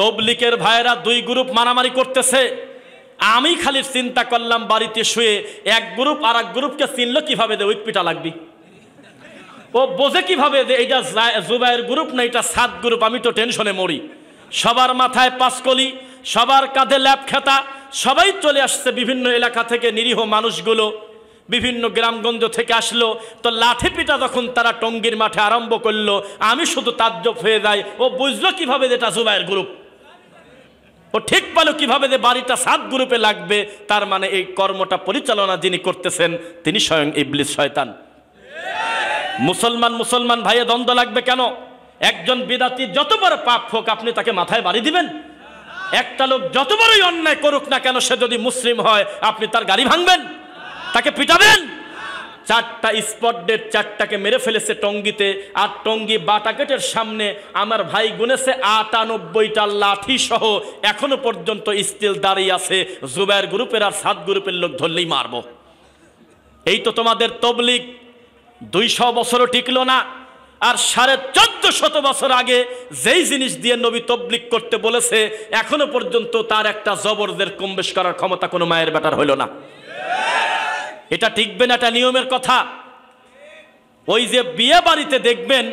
তবলিগের ভাইয়েরা দুই গ্রুপ মারামারি করতেছে। আমি খালি চিন্তা করলাম বাড়িতে শুয়ে, এক গ্রুপ আর এক গ্রুপকে চিনলো কিভাবে, যে উইক পিটা লাগবি। ও বোঝে কিভাবে যে এইটা জুবাইর গ্রুপ না এটা সাদ গ্রুপ। আমি তো টেনশনে মরি। সবার মাথায় পাঁচকলি, সবার কাঁধে ল্যাপ খেতা, সবাই চলে আসছে বিভিন্ন এলাকা থেকে। নিরীহ মানুষগুলো বিভিন্ন গ্রামগঞ্জ থেকে আসলো। তো লাঠি পিটা যখন তারা টঙ্গীর মাঠে আরম্ভ করলো, আমি শুধু তাজ্জব হয়ে যাই। ও বুঝলো কিভাবে যে এটা জুবাইর গ্রুপ। ও ঠিক পেল কিভাবে যে বাড়িটা সাদ গ্রুপে লাগবে। তার মানে এই কর্মটা পরিচালনা যিনি করতেছেন তিনি স্বয়ং ইবলিস, শয়তান। মুসলমান ভাইয়ে দ্বন্দ্ব লাগবে কেন? একজন বিদাতি যত বড় পাপ হোক আপনি তাকে মাথায় বাড়ি দিবেন? একটা লোক যত বড়ই অন্যায় করুক না কেন, সে যদি মুসলিম হয় আপনি তার গাড়ি ভাঙবেন, তাকে পিটাবেন? 4টা স্পট ডেট, 4টাকে মেরে ফেলেছে টঙ্গীতে। আর টঙ্গী বাটাকেটের সামনে আমার ভাই গুনেছে 98টা লাঠি সহ এখনো পর্যন্ত স্টিল দাঁড়িয়ে আছে। জুবাইর গ্রুপের আর সাদ গ্রুপের লোক ধরলেই মারবো। এই তো তোমাদের তবলিগ 200 বছরও টিকলো না। আর 1450 বছর আগে যেই জিনিস দিয়ে নবী তবলিগ করতে বলেছে, এখনো পর্যন্ত তার একটা জবরদের কমবেশ করার ক্ষমতা কোনো মায়ের বেটার হইল না। এটা টিকবে না, এটা নিয়মের কথা। ওই যে বিয়ে বাড়িতে দেখবেন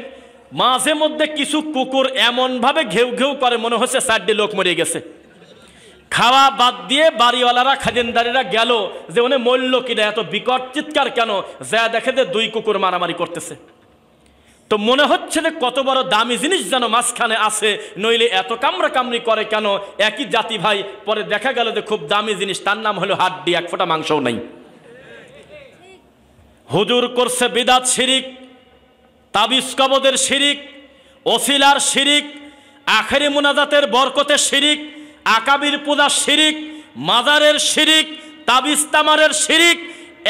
মাঝে মধ্যে কিছু কুকুর এমন ভাবে ঘেউ ঘেউ করে মনে হচ্ছে 4টি লোক মরে গেছে। খাওয়া বাদ দিয়ে বাড়িওয়ালারা খাজেনদারিরা গেল যে উনি মরল কিনা, এত বিকট চিৎকার কেন, যা দেখে যে 2 কুকুর মারামারি করতেছে। তো মনে হচ্ছে যে কত বড় দামি জিনিস যেন মাঝখানে আছে, নইলে এত কামড়া কামড়ি করে কেন? একই জাতি ভাই। পরে দেখা গেল যে খুব দামি জিনিস, তার নাম হলো হাড্ডি, এক ফোঁটা মাংসও নাই। হুজুর করছে বিদাত শিরিক, তাবিজ কবদের শিরিক, ওসিলার শিরিক, আখেরি মুনাজাতের বরকতের শিরিক, আকাবির পূজার শিরিক, মাজারের শিরিক, তাবিজ তামারের শিরিক।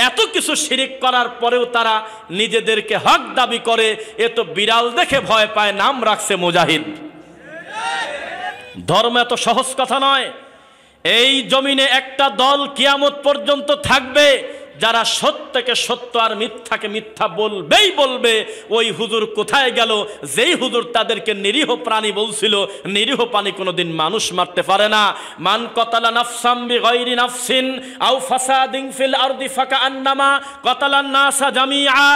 এত কিছু শিরিক করার পরেও তারা নিজেদেরকে হক দাবি করে। এ তো বিড়াল দেখে ভয় পায়, নাম রাখছে মুজাহিদ। ধর্ম এত সহজ কথা নয়। এই জমিনে একটা দল কিয়ামত পর্যন্ত থাকবে যারা সত্যকে সত্য আর মিথ্যাকে মিথ্যা বলবেই বলবে। ওই হুজুর কোথায় গেল যেই হুজুর তাদেরকে নিরীহ প্রাণী বলছিল? নিরীহ প্রাণী কোনোদিন মানুষ মারতে পারে না। মান কতালা নাফসাম বিগাইরি নাফসিন আও ফাসাদিন ফিল আরদি ফাকান্নামা কতালান নাসা জামিআ।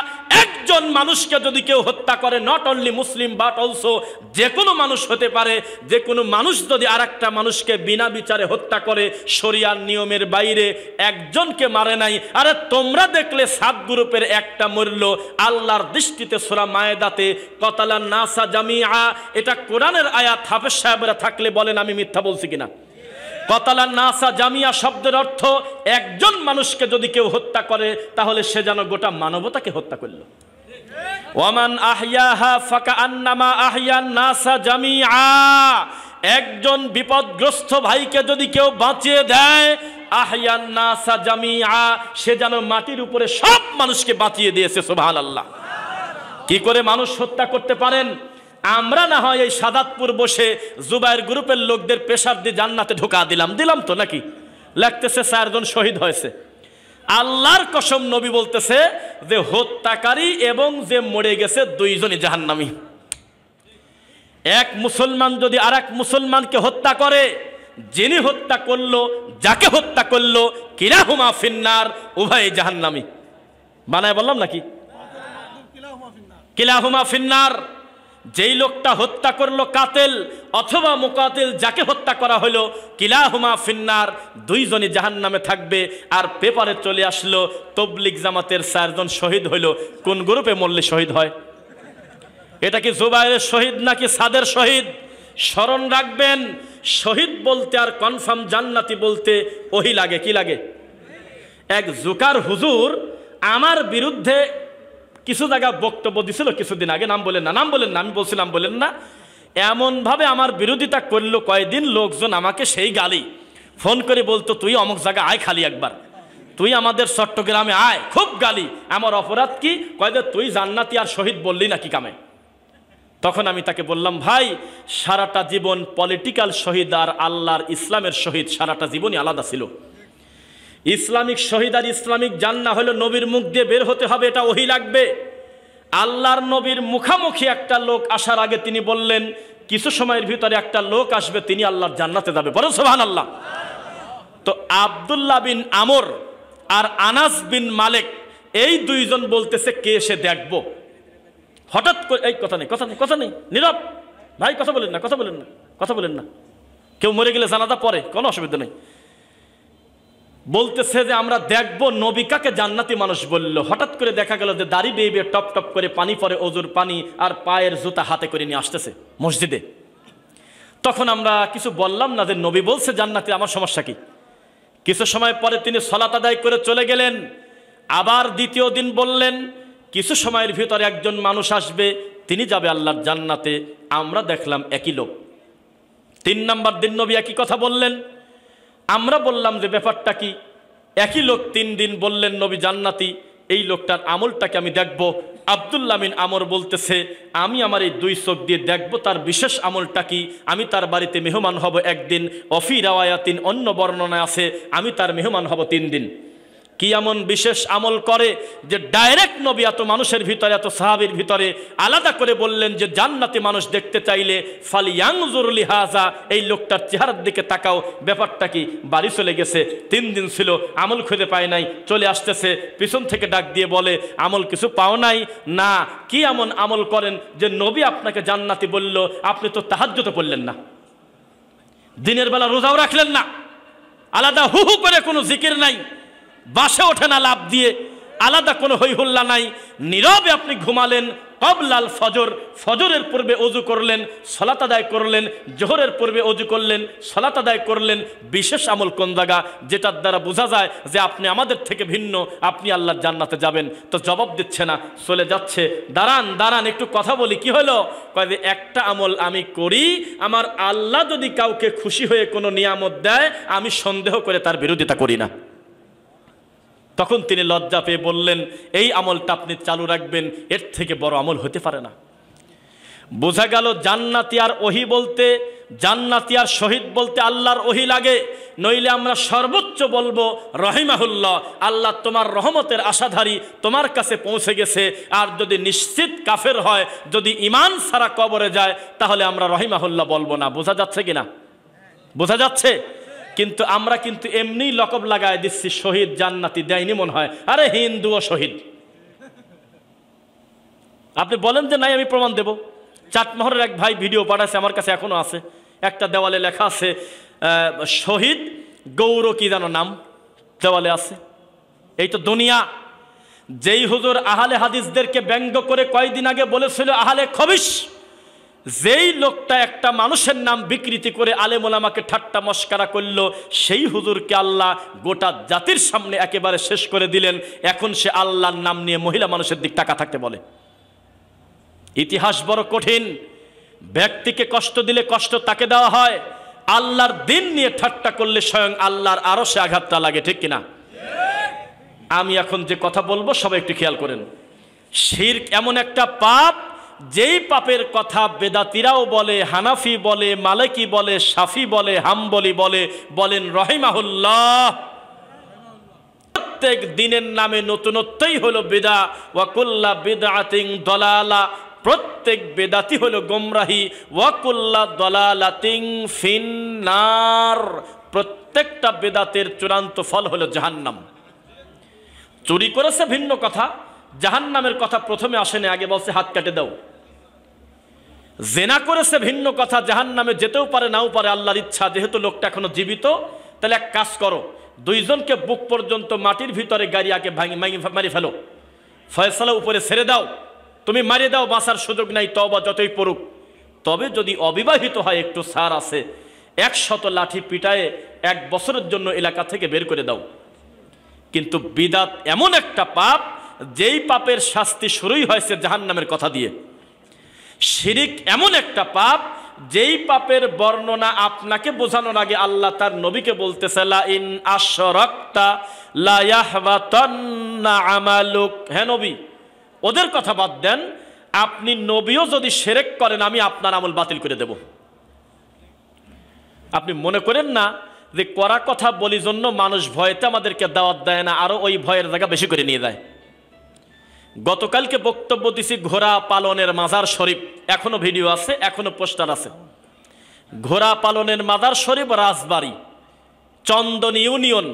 একজন মানুষকে যদি কেউ হত্যা করে, not only Muslim but also, যে কোনো মানুষ হতে পারে, যে কোনো মানুষ যদি আরেকটা মানুষকে বিনা বিচারে হত্যা করে, শরিয়ার নিয়মের বাইরে, একজনকে মারে নাই। আরে তোমরা দেখলে 7 গ্রুপের একটা মরল, আল্লাহর দৃষ্টিতে সূরা মায়েদাতে কতালান নাসা জামিআ, এটা কোরআনের আয়াত। হাফেজ সাহেবরা থাকলে বলেন আমি মিথ্যা বলছি কিনা? কতালান নাসা জামিয়া শব্দের অর্থ একজন মানুষকে যদি কেউ হত্যা করে তাহলে সে যেন গোটা মানবতাকে হত্যা করল। ওয়ামান আহইয়াহা ফাকান্নামা আহইয়ান নাসা জামিআ। একজন বিপদগ্রস্ত ভাইকে যদি কেউ বাঁচিয়ে দেয়, আহইয়ান নাসা জামিআ, সে যেন মাটির উপরে সব মানুষকে বাঁচিয়ে দিয়েছে। সুবহানাল্লাহ। কি করে মানুষ হত্যা করতে পারেন? আমরা না হয় এই সাদাতপুর বসে জুবাইর গ্রুপের লোকদের প্রেসার দিয়ে জান্নাতে ঢোকা দিলাম তো নাকি? লাগতেছে 4 জন শহীদ হয়েছে। আল্লাহর কসম নবী বলতেছে যে হত্যাকারী এবং যে মরে গেছে 2 জনই জাহান্নামী। এক মুসলমান যদি আরেক মুসলমানকে হত্যা করে, যিনি হত্যা করলো, যাকে হত্যা করলো, কিলাহুমা ফিন্নার, উভয় জাহান্নামী। বানায় বললাম নাকি? কিলাহুমা ফিন্নার। যেই লোকটা হত্যা করলো কাতেল অথবা মুকাতিল, যাকে হত্যা করা হলো, কিলাহুমা ফিন্নার, 2 জনই জাহান্নামে থাকবে। আর পেপারে চলে আসলো তবলিগ জামাতের 4 জন শহীদ হইল। কোন গ্রুপে মরলে শহীদ হয়? এটা কি জুবাইরের শহীদ নাকি সাদের শহীদ? স্মরণ রাখবেন, শহীদ বলতে আর কনফার্ম জান্নাতি বলতে ওহি লাগে। কি লাগে? এক জুকার হুজুর আমার বিরুদ্ধে কিছু জায়গা বক্তব্য দিছিল কিছুদিন আগে। নাম বলেন না, আমি বলছিলাম বলেন না। এমনভাবে আমার বিরোধিতা করলো, কয়েকদিন লোকজন আমাকে সেই গালি ফোন করে বলতো, তুই অমুক জায়গায় আয় খালি একবার, তুই আমাদের চট্টগ্রামে আয়, খুব গালি। আমার অপরাধ কি? কয়েদে তুই জান্নাতি আর শহীদ বললি না কি কামে? তখন আমি তাকে বললাম, ভাই সারাটা জীবন পলিটিক্যাল শহীদ আর আল্লাহর ইসলামের শহীদ সারাটা জীবনই আলাদা ছিল। ইসলামিক শহীদ আর ইসলামিক জান্নাহ হলো নবীর মুখ দিয়ে বের হতে হবে, এটা ওহী লাগবে। আল্লাহর নবীর মুখামুখি একটা লোক আসার আগে তিনি বললেন, কিছু সময়ের ভিতরে একটা লোক আসবে, তিনি আল্লাহর জান্নাতে যাবে। বলেন সুবহানাল্লাহ। তো আব্দুল্লাহ বিন আমর আর আনাস বিন মালিক এই দুইজন বলতেছে কে এসে দেখবো। হঠাৎ করে এই কথা নেই, কথা নেই, কথা নেই, নীরব ভাই, কথা বলেন না, কথা বলেন না, কথা বলেন না। কেউ মরে গেলে জানাজা পরে, কোনো অসুবিধা নেই। বলতেছে যে আমরা দেখবো নবী কাকে জান্নাতি মানুষ বললো। হঠাৎ করে দেখা গেল যে দাড়ি বেয়ে বেয়ে টপ টপ করে পানি পরে, ওজুর পানি আর পায়ের জুতা হাতে করে নিয়ে আসতেছে মসজিদে। তখন আমরা কিছু বললাম না যে নবী বলছে জান্নাতি, আমার সমস্যা কি। কিছু সময় পরে তিনি সালাত আদায় করে চলে গেলেন। আবার দ্বিতীয় দিন বললেন কিছু সময়ের ভিতরে একজন মানুষ আসবে, তিনি যাবে আল্লাহর জান্নাতে। আমরা দেখলাম একই লোক। 3 নম্বর দিন নবী একই কথা বললেন। আমরা বললাম যে ব্যাপারটা কি। একই লোক 3 দিন বললেন নবী জান্নাতি, এই লোকটার আমলটাকে আমি দেখব। আব্দুল্লাহ বিন আমর বলতেছে আমি আমার এই 2 চোখ দিয়ে দেখব তার বিশেষ আমলটা কি। আমি তার বাড়িতে মেহমান হব একদিন। অফি রাওয়ায়াতিন, অন্য বর্ণনায় আছে আমি তার মেহমান হব 3 দিন। কি এমন বিশেষ আমল করে যে ডাইরেক্ট নবী এত মানুষের ভিতরে, এত সাহাবীর ভিতরে আলাদা করে বললেন যে জান্নাতি মানুষ দেখতে চাইলে ফালিয়ানজুর লিহাজা, এই লোকটার চেহারার দিকে তাকাও। ব্যাপারটা কি। বাড়ি চলে গেছে, 3 দিন ছিল, আমল খুঁজে পায় নাই। চলে আসতেছে, পিছন থেকে ডাক দিয়ে বলে আমল কিছু পাও নাই? না। কি এমন আমল করেন যে নবী আপনাকে জান্নাতি বলল? আপনি তো তাহাজ্জুদ পড়লেন না, দিনের বেলা রোজাও রাখলেন না, আলাদা হু হু করে কোনো জিকির নাই, বাসে ওঠে না লাভ দিয়ে, আলাদা কোনো হইহুল্লা নাই, নীরবে আপনি ঘুমালেন। কবলাল ফজর, ফজরের পূর্বে অজু করলেন, সালাত আদায় করলেন, জোহরের পূর্বে অজু করলেন, সালাত আদায় করলেন। বিশেষ আমল কোন জায়গা যেটার দ্বারা বোঝা যায় যে আপনি আমাদের থেকে ভিন্ন, আপনি আল্লাহর জান্নাতে যাবেন? তো জবাব দিচ্ছে না, চলে যাচ্ছে। দাঁড়ান দাঁড়ান একটু কথা বলি। কি হলো? কয় যে একটা আমল আমি করি, আমার আল্লাহ যদি কাউকে খুশি হয়ে কোনো নিয়ামত দেয় আমি সন্দেহ করে তার বিরোধিতা করি না। তখন তিনি লজ্জা পেয়ে বললেন এই আমলটা আপনি চালু রাখবেন, এর থেকে বড় আমল হতে পারে না। বোঝা গেল জান্নাতি আর ওহী বলতে, জান্নাতি আর শহীদ বলতে আল্লাহর ওহী লাগে, নইলে আমরা সর্বোচ্চ বলবো রহিমাহুল্লাহ, আল্লাহ তোমার রহমতের আশাধারী তোমার কাছে পৌঁছে গেছে। আর যদি নিশ্চিত কাফের হয়, যদি ঈমান ছাড়া কবরে যায়, তাহলে আমরা রহিমাহুল্লাহ বলবো না। বোঝা যাচ্ছে কিনা? বোঝা যাচ্ছে? কিন্তু আমরা কিন্তু এমনি লকব লাগায় দিচ্ছি, শহীদ জান্নাতি দেয়নি মনে হয়, আরে হিন্দু ও শহীদ। আপনি বলেন যে নাই, আমি প্রমাণ দেব। চাটমোহরের এক ভাই ভিডিও পাঠাচ্ছে, আমার কাছে এখনো আছে। একটা দেওয়ালে লেখা আছে শহীদ গৌর কি যেন নাম, দেওয়ালে আছে। এই তো দুনিয়া। যেই হুজুর আহলে হাদিসদেরকে ব্যঙ্গ করে কয়েকদিন আগে বলেছিল আহলে খবিশ, যেই লোকটা একটা মানুষের নাম বিকৃতি করে আলেম ওলামাকে ঠাট্টা মস্কারা করলো, সেই হুজুরকে আল্লাহ গোটা জাতির সামনে একেবারে শেষ করে দিলেন। এখন সে আল্লাহর নাম নিয়ে মহিলা মানুষের দিক টাকা থাকতে বলে। ইতিহাস বড় কঠিন। ব্যক্তিকে কষ্ট দিলে কষ্ট তাকে দেওয়া হয়, আল্লাহর দিন নিয়ে ঠাট্টা করলে স্বয়ং আল্লাহর আরশে আঘাতটা লাগে। ঠিক কিনা? আমি এখন যে কথা বলবো সবাই একটু খেয়াল করেন। শিরক এমন একটা পাপ, যেই পাপের কথা বেদাতিরাও বলে, হানাফি বলে, মালিকি বলে, শাফি বলে, হাম্বলি বলে, বলেন রহিমাহুল্লাহ। প্রত্যেক দিনের নামে নতুনত্বই হলো বিদআ, ওয়া কুল্লা বিদআতিন দালালা, প্রত্যেক বেদাতি হলো গোমরাহি, ওয়া কুল্লা দালালাতিন ফিন্নার, প্রত্যেকটা বেদাতের চূড়ান্ত ফল হলো জাহান্নাম। চুরি করেছে ভিন্ন কথা, জাহান্নামের কথা প্রথমে আসেনি, আগে বলছে হাত কেটে দাও। জেনা করেছে ভিন্ন কথা, জাহান্নামে যেতেও পারে নাও পারে, আল্লাহর ইচ্ছা। যেহেতু লোকটা এখনো জীবিত, তাহলে এক কাজ করো, 2 জনকে বুক পর্যন্ত মাটির ভিতরে গাড়ি আগে মারি ফেলো, ফয়সালা উপরে ছেড়ে দাও, তুমি মারিয়ে দাও, বাঁচার সুযোগ নাই, তওবা যতই পড়ুক। তবে যদি অবিবাহিত হয় একটু ছাড় আছে, 100 লাঠি পিটায়ে 1 বছরের জন্য এলাকা থেকে বের করে দাও। কিন্তু বিদআত এমন একটা পাপ, যেই পাপের শাস্তি শুরুই হয়েছে জাহান্নামের কথা দিয়ে। শিরিক এমন একটা পাপ, যেই পাপের বর্ণনা আপনাকে বোঝানোর আগে আল্লাহ তার নবীকে বলতেছে লা ইন আশরাকতা লা ইয়াহবাতান্না আমালুক। হ্যাঁ নবী, ওদের কথা বাদ দেন, আপনি নবীও যদি শিরক করেন আমি আপনার আমল বাতিল করে দেব। আপনি মনে করেন না যে করা কথা বলি জন্য মানুষ ভয়তে আমাদেরকে দাওয়াত দেয় না, আরো ওই ভয়ের জায়গা বেশি করে নিয়ে যায়। গতকালকে বক্তব্য দিছি ঘোড়া পালনের মাজার শরীফ, এখনো ভিডিও আছে, এখনো পোস্টার আছে। ঘোড়া পালনের মাজার শরীফ রাজবাড়ী চন্দন ইউনিয়ন,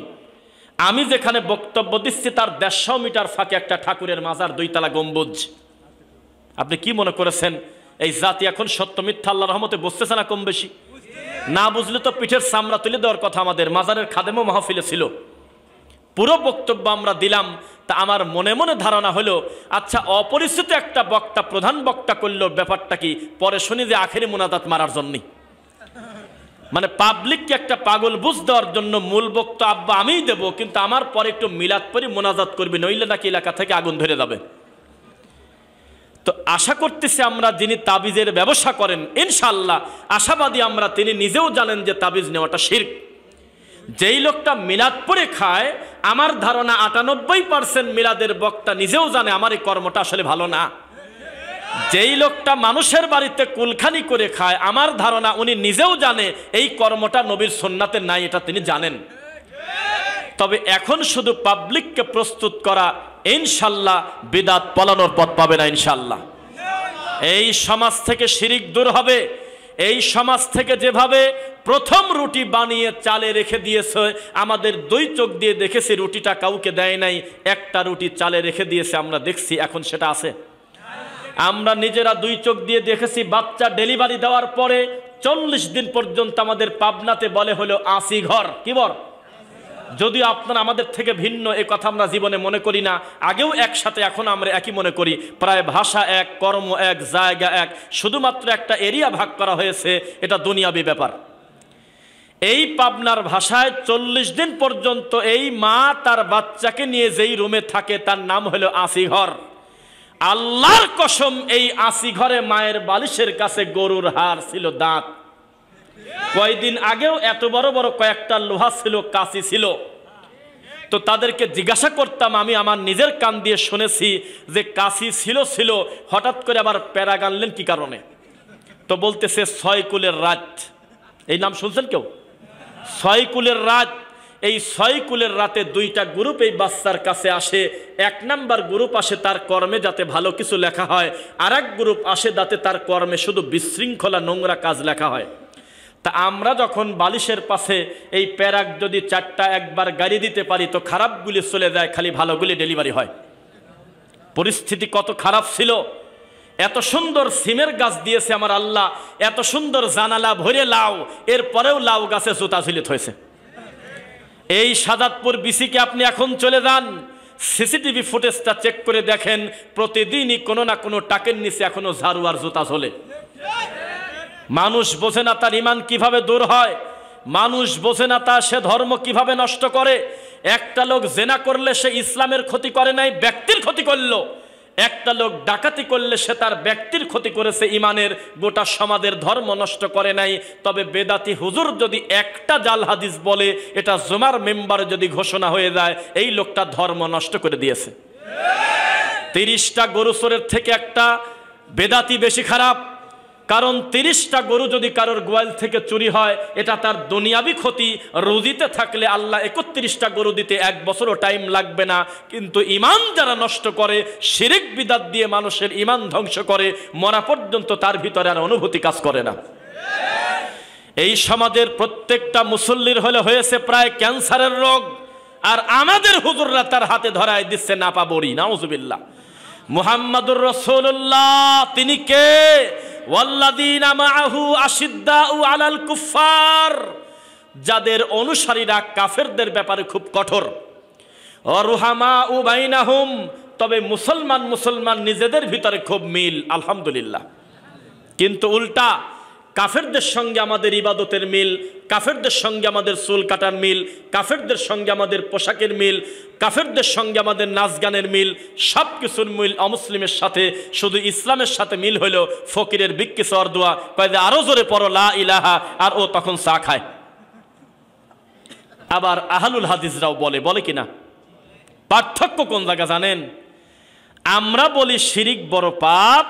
আমি যেখানে বক্তব্য দিচ্ছি তার 150 মিটার ফাঁকে একটা ঠাকুরের মাজার, 2 তলা গম্বুজ। আপনি কি মনে করেছেন এই জাতি এখন সত্য মিথ্যা আল্লাহর রহমতে বুঝতেছে না? কম বেশি না বুঝলে তো পিঠের চামড়া তুলে দেওয়ার কথা। আমাদের মাজারের খাদেমও মাহফিলে ছিল, পুরো বক্তব্য আমরা দিলাম। তা আমার মনে মনে ধারণা হলো, আচ্ছা অপরিচিত একটা বক্তা প্রধান বক্তা করলো, ব্যাপারটা কি? পরে শুনি যে আখেরি মুনাজাত মারার জন্যই, মানে পাবলিককে একটা পাগল বুঝ দেওয়ার জন্য মূল বক্তা আব্বা আমিই দেবো, কিন্তু আমার পরে একটু মিলাদ পরি মোনাজাত করবি, নইলে নাকি এলাকা থেকে আগুন ধরে যাবে। তো আশা করতেছি আমরা যিনি তাবিজের ব্যবসা করেন, ইনশাআল্লাহ আশাবাদী আমরা, তিনি নিজেও জানেন যে তাবিজ নেওয়াটা শিরক। যেই লোকটা মিলাদ পড়ে খায়, আমার ধারণা 98% মিলাদের বক্তা নিজেও জানে আমার এই কর্মটা আসলে ভালো না। যেই লোকটা মানুষের বাড়িতে কুলখানি করে খায়, আমার ধারণা উনি নিজেও জানে এই কর্মটা নবীর সুন্নাতে নাই, এটা তিনি জানেন। তবে এখন শুধু পাবলিককে প্রস্তুত করা, ইনশাল্লাহ বিদাত পালানোর পথ পাবে না ইনশাল্লাহ। এই সমাজ থেকে শিরিক দূর হবে। এই সমাজ থেকে যেভাবে প্রথম রুটি বানিয়ে চালে রেখে দিয়েছে, আমাদের 2 চোখ দিয়ে দেখেছি রুটিটা কাউকে দেয় নাই, একটা রুটি চালে রেখে দিয়েছে, আমরা দেখছি। এখন সেটা আছে? আমরা নিজেরা 2 চোখ দিয়ে দেখেছি বাচ্চা ডেলিভারি দেওয়ার পরে 40 দিন পর্যন্ত আমাদের পাবনাতে বলে হলো 80 ঘর। কি বল? যদিও আপনারা আমাদের থেকে ভিন্ন, এ কথা আমরা জীবনে মনে করি না, আগেও একসাথে, এখন আমরা একই মনে করি। প্রায় ভাষা এক, কর্ম এক, জায়গা এক, শুধুমাত্র একটা এরিয়া ভাগ করা হয়েছে, এটা দুনিয়াবি ব্যাপার। এই পাবনার ভাষায় 40 দিন পর্যন্ত এই মা তার বাচ্চাকে নিয়ে যেই রুমে থাকে তার নাম হলো 80 ঘর। আল্লাহর কসম, এই 80 ঘরে মায়ের বালিশের কাছে গরুর হাড় ছিল, দাঁত। কয়েকদিন আগেও এত বড় বড় কয়েকটা লোহা ছিল, কাঁচি ছিল। তো তাদেরকে জিজ্ঞাসা করতাম, আমি আমার নিজের কান দিয়ে শুনেছি যে কাঁচি ছিল, হঠাৎ করে আবার প্যারা গানলেন কি কারণে? তো বলতেছে 6 কুলের রাত। এই নাম শুনছেন কেউ? 6 কুলের রাত। এই 6 কুলের রাতে 2টা গ্রুপ এই বাচ্চার কাছে আসে। 1 নাম্বার গ্রুপ আসে তার কর্মে যাতে ভালো কিছু লেখা হয়, আর এক গ্রুপ আসে যাতে তার কর্মে শুধু বিশৃঙ্খলা নোংরা কাজ লেখা হয়। তা আমরা যখন বালিশের পাশে এই প্যারাক যদি 4টা একবার গাড়ি দিতে পারি তো খারাপগুলি চলে যায়, খালি ভালোগুলি ডেলিভারি হয়। পরিস্থিতি কত খারাপ ছিল! এত সুন্দর সিমের গাছ দিয়েছে আমার আল্লাহ, এত সুন্দর জানালা ভরে লাউ, এরপরেও লাউ গাছে জুতা ঝুলিত হয়েছে। এই সাদাতপুর বিসিকে আপনি এখন চলে যান, সিসিটিভি ফুটেজটা চেক করে দেখেন, প্রতিদিনই কোনো না কোনো টাকের নিচে এখনো ঝাড়ু আর জুতা ঝোলে। মানুষ বোঝে না তার ইমান কিভাবে দূর হয়, মানুষ বোঝে না তা সে ধর্ম কিভাবে নষ্ট করে। একটা লোক জেনা করলে সে ইসলামের ক্ষতি করে নাই, ব্যক্তির ক্ষতি করলো। একটা লোক ডাকাতি করলে সে তার ব্যক্তির ক্ষতি করেছে, ইমানের, গোটা সমাজের ধর্ম নষ্ট করে নাই। তবে বেদাতি হুজুর যদি একটা জাল হাদিস বলে, এটা জুমার মেম্বারে যদি ঘোষণা হয়ে যায়, এই লোকটা ধর্ম নষ্ট করে দিয়েছে। 30টা গরু চোরের থেকে একটা বেদাতি বেশি খারাপ। কারণ 30টা গরু যদি কারোর গোয়াল থেকে চুরি হয়, এটা তার দুনিয়াবি ক্ষতি। রুজিতে থাকলে আল্লাহ 31টা গরু দিতে 1 বছরও টাইম লাগবে না। কিন্তু ইমান যারা নষ্ট করে, শিরিক বিদাত দিয়ে মানুষের ইমান ধ্বংস করে, মরা পর্যন্ত তার ভিতরে আর অনুভূতি কাজ করে না। এই সমাজের প্রত্যেকটা মুসল্লির হয়েছে প্রায় ক্যান্সারের রোগ, আর আমাদের হুজুররা তার হাতে ধরায় দিচ্ছে নাপা বড়ি। নাউজুবিল্লাহ। মুহাম্মাদুর রাসূলুল্লাহ তিনি কে? ওয়াল্লাযীনা মাআহু আশিদ্দাউ আলাল কুফফার, যাদের অনুসারীরা কাফেরদের ব্যাপারে খুব কঠোর। রুহামাউ বাইনাহুম, তবে মুসলমান নিজেদের ভিতরে খুব মিল, আলহামদুলিল্লাহ। কিন্তু উল্টা, কাফেরদের সঙ্গে আমাদের ইবাদতের মিল, কাফেরদের সঙ্গে আমাদের চুল কাটার মিল, কাফেরদের সঙ্গে আমাদের পোশাকের মিল, কাফেরদের সঙ্গে আমাদের নাচ গানের মিল, সব কিছুর মিল অমুসলিমের সাথে। শুধু ইসলামের সাথে মিল হলো ফকিরের বিক্কি সর দোয়া, কয় যে আরো জোরে পড়ো লা ইলাহা, আর ও তখন চা খায়। আবার আহলুল হাদিসরাও বলে কিনা? পার্থক্য কোন জায়গা জানেন? আমরা বলি শিরিক বড় পাপ,